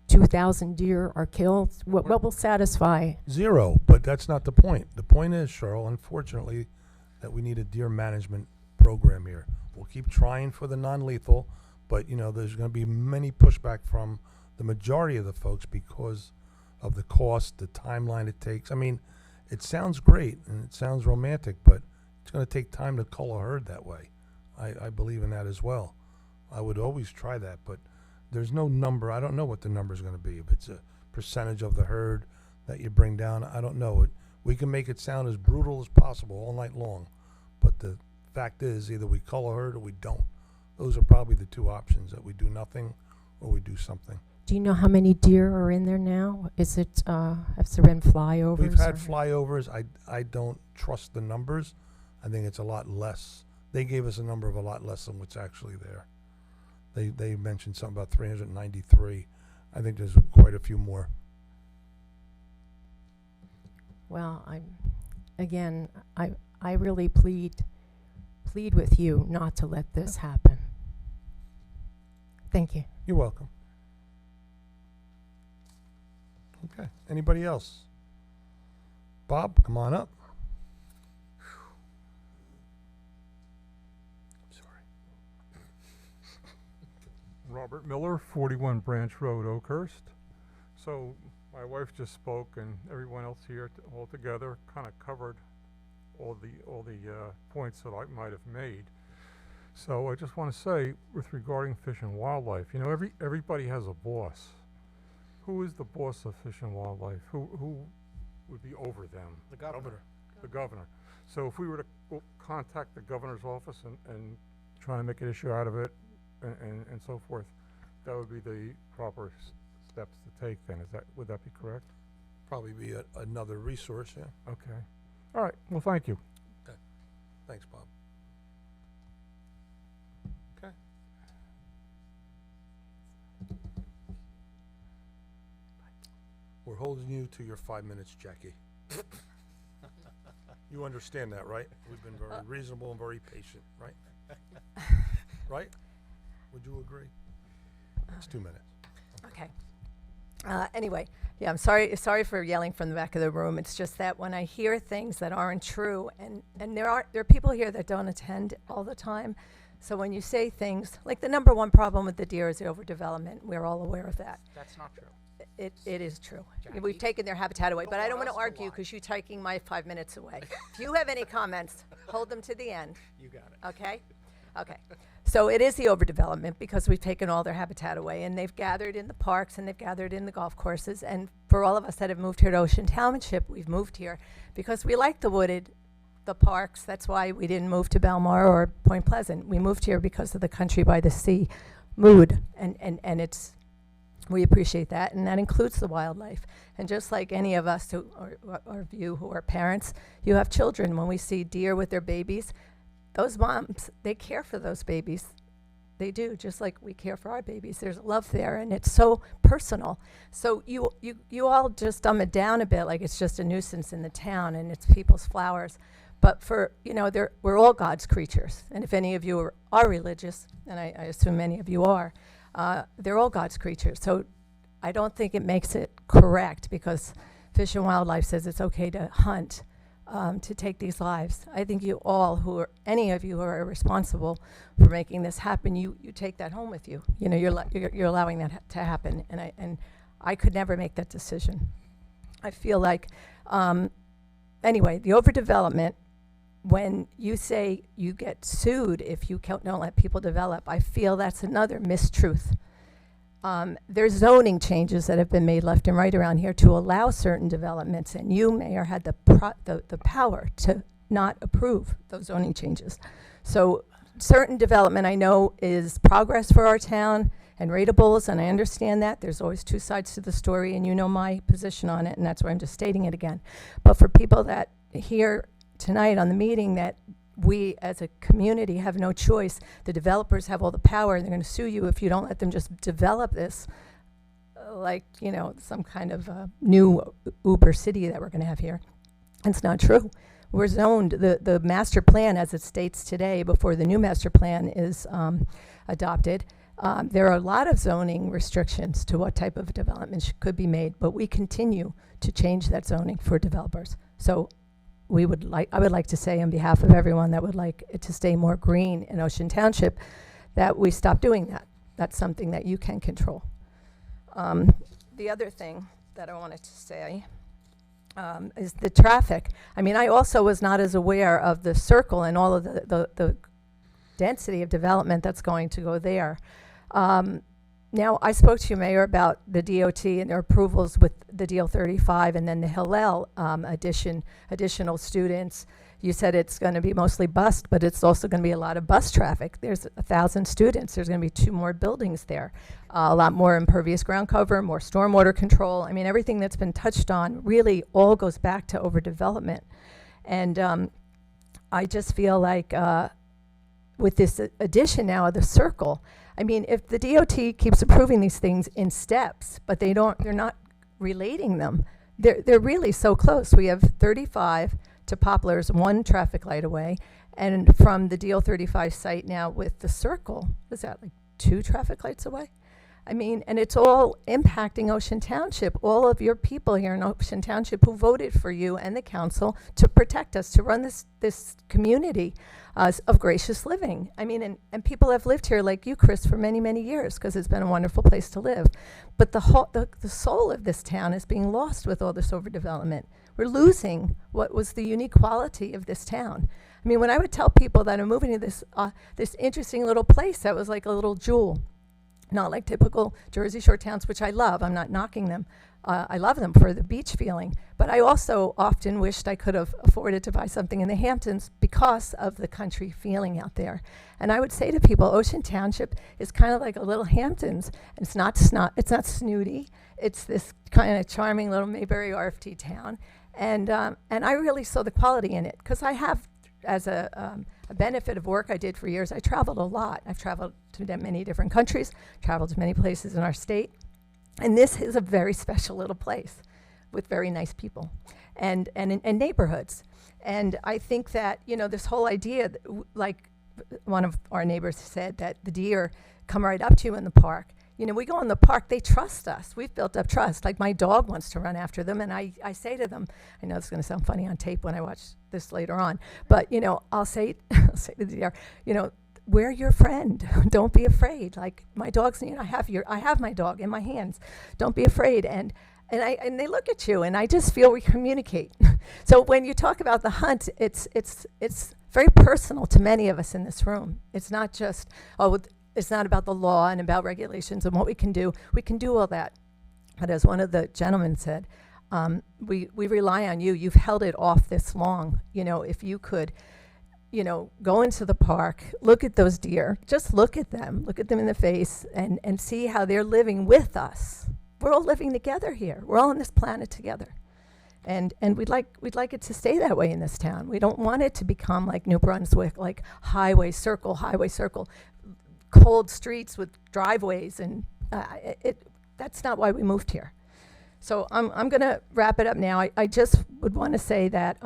2,000 deer are killed? What will satisfy?
0, but that's not the point. The point is, Cheryl, unfortunately, that we need a deer management program here. We'll keep trying for the non-lethal, but, you know, there's going to be many pushback from the majority of the folks because of the cost, the timeline it takes. I mean, it sounds great and it sounds romantic, but it's going to take time to cull a herd that way. I believe in that as well. I would always try that, but there's no number. I don't know what the number is going to be. If it's a percentage of the herd that you bring down, I don't know. We can make it sound as brutal as possible all night long, but the fact is either we cull a herd or we don't. Those are probably the two options, that we do nothing or we do something.
Do you know how many deer are in there now? Is it, has there been flyovers?
We've had
or-
flyovers. I don't trust the numbers. I think it's a lot less. They gave us a number of a lot less than what's actually there. They mentioned something about 393. I think there's quite a few more.
Well, I really plead with you not to let this happen. Thank you.
You're welcome. Okay. Anybody else? Bob, come on up.
Robert Miller, 41 Branch Road, Oakhurst. So my wife just spoke, and everyone else here all together kind of covered all the points that I might have made. So I just want to say, with regarding Fish and Wildlife, you know, everybody has a boss. Who is the boss of Fish and Wildlife? Who would be over them?
The governor.
The governor. So if we were to contact the governor's office and try to make an issue out of it, and so forth, that would be the proper steps to take then. Would that be correct?
Probably be another resource, yeah.
Okay. All right. Well, thank you.
Okay. Thanks, Bob. Okay. We're holding you to your 5 minutes, Jackie. You understand that, right? We've been very reasonable and very patient, right? Right? Would you agree? It's 2 minutes.
Okay. Anyway, yeah, I'm sorry for yelling from the back of the room. It's just that when I hear things that aren't true, and there are people here that don't attend all the time. So when you say things, like the number one problem with the deer is the overdevelopment. We're all aware of that.
That's not true.
It is true.
Jackie,
We've taken their habitat away, but I don't want to
want us to
argue
lie.
because you're taking my 5 minutes away. If you have any comments, hold them to the end.
You got it.
Okay? Okay. So it is the overdevelopment because we've taken all their habitat away, and they've gathered in the parks and they've gathered in the golf courses. And for all of us that have moved here to Ocean Township, we've moved here because we like the wooded, the parks. That's why we didn't move to Belmar or Point Pleasant. We moved here because of the country by the sea mood, and it's, we appreciate that, and that includes the wildlife. And just like any of us who or of you who are parents, you have children. When we see deer with their babies, those moms, they care for those babies. They do, just like we care for our babies. There's love there, and it's so personal. So you all just dumb it down a bit, like it's just a nuisance in the town and it's people's flowers. But for, you know, we're all God's creatures. And if any of you are religious, and I assume many of you are, they're all God's creatures. So I don't think it makes it correct because Fish and Wildlife says it's okay to hunt, to take these lives. I think you all any of you who are responsible for making this happen, you take that home with you. You know, you're allowing that to happen, and I could never make that decision. I feel like, anyway, the overdevelopment, when you say you get sued if you don't let people develop, I feel that's another mistruth. There's zoning changes that have been made left and right around here to allow certain developments, and you, Mayor, had the power to not approve those zoning changes. So certain development I know is progress for our town and rateables, and I understand that. There's always two sides to the story, and you know my position on it, and that's why I'm just stating it again. But for people that hear tonight on the meeting that we as a community have no choice, the developers have all the power, and they're going to sue you if you don't let them just develop this like, you know, some kind of new Uber city that we're going to have here. It's not true. We're zoned, the master plan as it states today before the new master plan is adopted. There are a lot of zoning restrictions to what type of development could be made, but we continue to change that zoning for developers. So I would like to say on behalf of everyone that would like it to stay more green in Ocean Township that we stop doing that. That's something that you can control. The other thing that I wanted to say is the traffic. I mean, I also was not as aware of the circle and all of the density of development that's going to go there. Now, I spoke to you, Mayor, about the DOT and their approvals with the DL 35 and then the Hillel additional students.
You said it's going to be mostly bus, but it's also going to be a lot of bus traffic. There's 1,000 students. There's going to be 2 more buildings there, a lot more impervious ground cover, more stormwater control. I mean, everything that's been touched on really all goes back to overdevelopment. And I just feel like with this addition now of the circle, I mean, if the DOT keeps approving these things in steps, but they're not relating them, they're really so close. We have 35 to Poplars, 1 traffic light away, and from the DL 35 site now with the circle, is that like 2 traffic lights away? I mean, and it's all impacting Ocean Township, all of your people here in Ocean Township who voted for you and the council to protect us, to run this community of gracious living. I mean, and people have lived here like you, Chris, for many, many years because it's been a wonderful place to live. But the soul of this town is being lost with all this overdevelopment. We're losing what was the unique quality of this town. I mean, when I would tell people that I'm moving to this interesting little place that was like a little jewel, not like typical Jersey Shore towns, which I love. I'm not knocking them. I love them for the beach feeling. But I also often wished I could have afforded to buy something in the Hamptons because of the country feeling out there. And I would say to people, Ocean Township is kind of like a little Hamptons. It's not snooty. It's this kind of charming little Mayberry RFT town. And I really saw the quality in it because I have, as a benefit of work I did for years, I traveled a lot. I've traveled to many different countries, traveled to many places in our state. And this is a very special little place with very nice people and neighborhoods. And I think that, you know, this whole idea, like one of our neighbors said, that the deer come right up to you in the park. You know, we go in the park, they trust us. We've built up trust. Like my dog wants to run after them, and I say to them, I know it's going to sound funny on tape when I watch this later on, but, you know, I'll say to the deer, you know, we're your friend. Don't be afraid. Like my dog's, you know, I have my dog in my hands. Don't be afraid. And they look at you, and I just feel we communicate. So when you talk about the hunt, it's very personal to many of us in this room. It's not just, it's not about the law and about regulations and what we can do. We can do all that. But as one of the gentlemen said, we rely on you. You've held it off this long. You know, if you could, you know, go into the park, look at those deer, just look at them in the face and see how they're living with us. We're all living together here. We're all on this planet together. And we'd like it to stay that way in this town. We don't want it to become like New Brunswick, like highway circle, cold streets with driveways, and that's not why we moved here. So I'm going to wrap it up now. I just would want to say that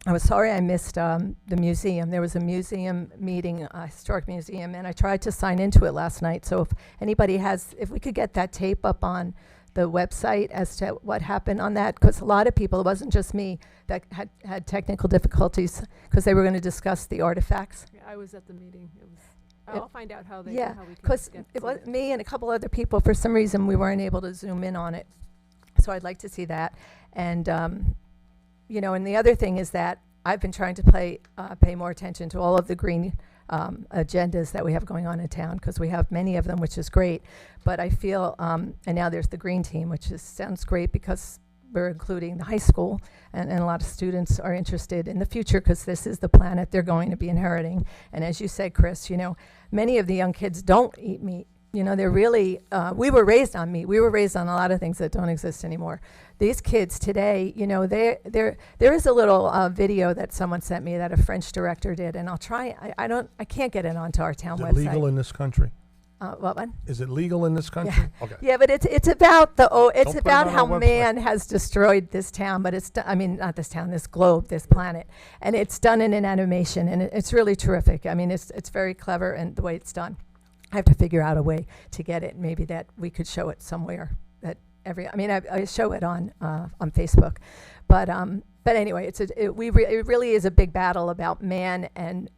I was sorry I missed the museum. There was a museum meeting, a historic museum, and I tried to sign into it last night. So if anybody if we could get that tape up on the website as to what happened on that, because a lot of people, it wasn't just me, that had technical difficulties because they were going to discuss the artifacts.
Yeah, I was at the meeting. I'll find out how we
Yeah,
can
because it was me and a couple other people. For some reason, we weren't able to zoom in on it. So I'd like to see that. And, you know, and the other thing is that I've been trying to pay more attention to all of the green agendas that we have going on in town, because we have many of them, which is great. But I feel, and now there's the green team, which sounds great because we're including the high school, and a lot of students are interested in the future because this is the planet they're going to be inheriting. And as you said, Chris, you know, many of the young kids don't eat meat. You know, they're really, we were raised on meat. We were raised on a lot of things that don't exist anymore. These kids today, you know, there is a little video that someone sent me that a French director did, and I'll try, I can't get it onto our town website.
Is it legal in this country?
What one?
Is it legal in this country?
Yeah.
Okay.
Yeah, but it's about it's
Don't
about
put it
how
on our
man
website.
has destroyed this town, but I mean, not this town, this globe, this planet, and it's done in an animation, and it's really terrific. I mean, it's very clever, and the way it's done. I have to figure out a way to get it. Maybe that we could show it somewhere. I show it on Facebook, but anyway, it really is a big battle about man and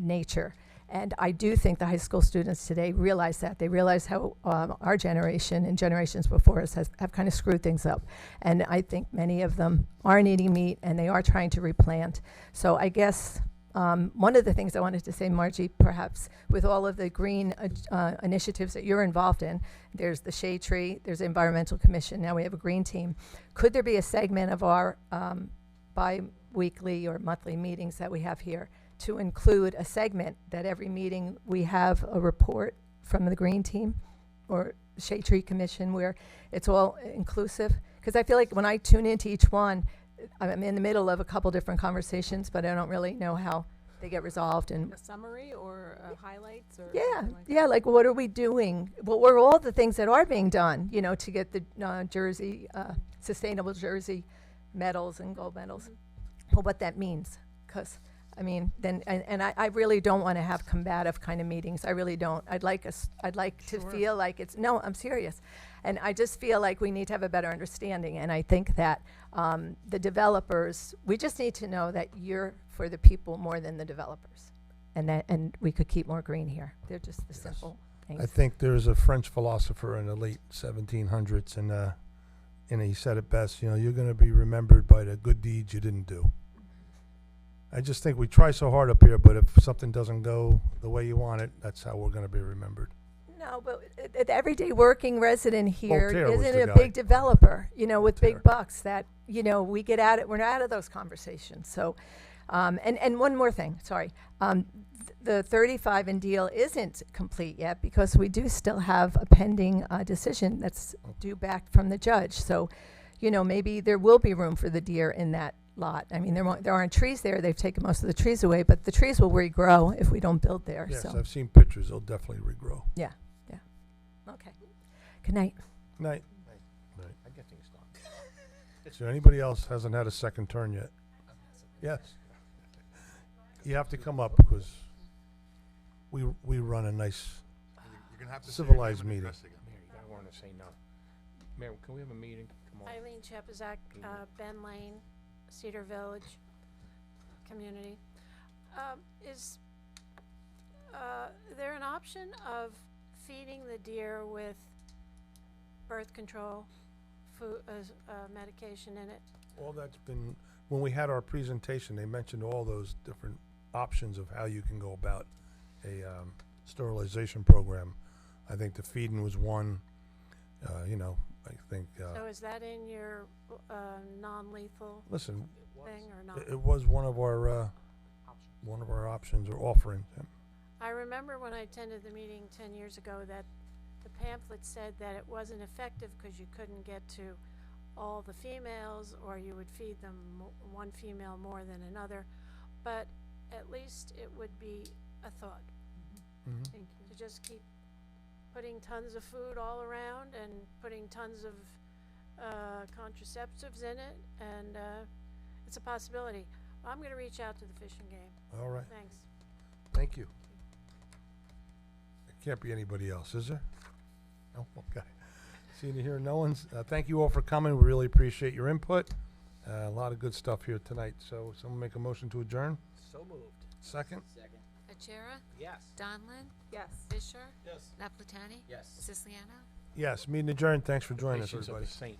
nature. And I do think the high school students today realize that. They realize how our generation and generations before us have kind of screwed things up. And I think many of them aren't eating meat, and they are trying to replant. So I guess one of the things I wanted to say, Margie, perhaps with all of the green initiatives that you're involved in, there's the Shade Tree, there's the Environmental Commission, now we have a green team. Could there be a segment of our bi-weekly or monthly meetings that we have here, to include a segment that every meeting we have a report from the Green Team or Shade Tree Commission where it's all inclusive. Because I feel like when I tune into each one, I'm in the middle of a couple different conversations, but I don't really know how they get resolved. And
A summary or highlights or
yeah,
something like
yeah, like what are we doing? What were all the things that are being done, you know, to get the Jersey, sustainable Jersey medals and gold medals? But what that means, because I mean, then, and I really don't want to have combative kind of meetings. I really don't. I'd like to feel like it's, no, I'm serious. And I just feel like we need to have a better understanding. And I think that the developers, we just need to know that you're for the people more than the developers. And we could keep more green here. They're just the simple things.
I think there's a French philosopher in the late 1700s, and he said it best, you know, you're going to be remembered by the good deeds you didn't do. I just think we try so hard up here, but if something doesn't go the way you want it, that's how we're going to be remembered.
No, but the everyday working resident here
Voltaire was
isn't
the
a
guy.
big developer, you know, with
Voltaire.
big bucks that, you know, we get out of, we're out of those conversations. So, and one more thing, sorry. The 35 and deal isn't complete yet because we do still have a pending decision that's due back from the judge. So, you know, maybe there will be room for the deer in that lot. I mean, there aren't trees there. They've taken most of the trees away, but the trees will regrow if we don't build there.
Yes,
so.
I've seen pictures. They'll definitely regrow.
Yeah, yeah. Okay. Good night.
Night.
I get things done.
Is there anybody else hasn't had a second turn yet? Yes. You have to come up because we run a nice
You're gonna have to
civilized
say your name and
meeting.
address again.
Mayor, you gotta learn to say no. Mayor, can we have a meeting? Come on.
Eileen Chepizak, Ben Lane, Cedar Village community. Is there an option of feeding the deer with birth control food, medication in it?
All that's been, when we had our presentation, they mentioned all those different options of how you can go about a sterilization program. I think the feeding was one, you know, I think,
So is that in your non-lethal
listen,
thing or not?
it was one of our options or offerings. Yeah.
I remember when I attended the meeting 10 years ago that the pamphlet said that it wasn't effective because you couldn't get to all the females or you would feed them one female more than another, but at least it would be a thought.
Mhm.
Thank you.
To just keep putting tons of food all around and putting tons of contraceptives in it, and it's a possibility. I'm going to reach out to the Fish and Game.
All right.
Thanks.
Thank you. There can't be anybody else, is there? No? Okay. Seeing and hearing no one's, thank you all for coming. We really appreciate your input. A lot of good stuff here tonight. So someone make a motion to adjourn?
So moved.
Second?
Second.
Achara?
Yes.
Donlin?
Yes.
Fisher?
Yes.
Napolitani?
Yes.
Siciliano?
Yes, meeting adjourned. Thanks for joining us,
Patience of
everybody.
a saint.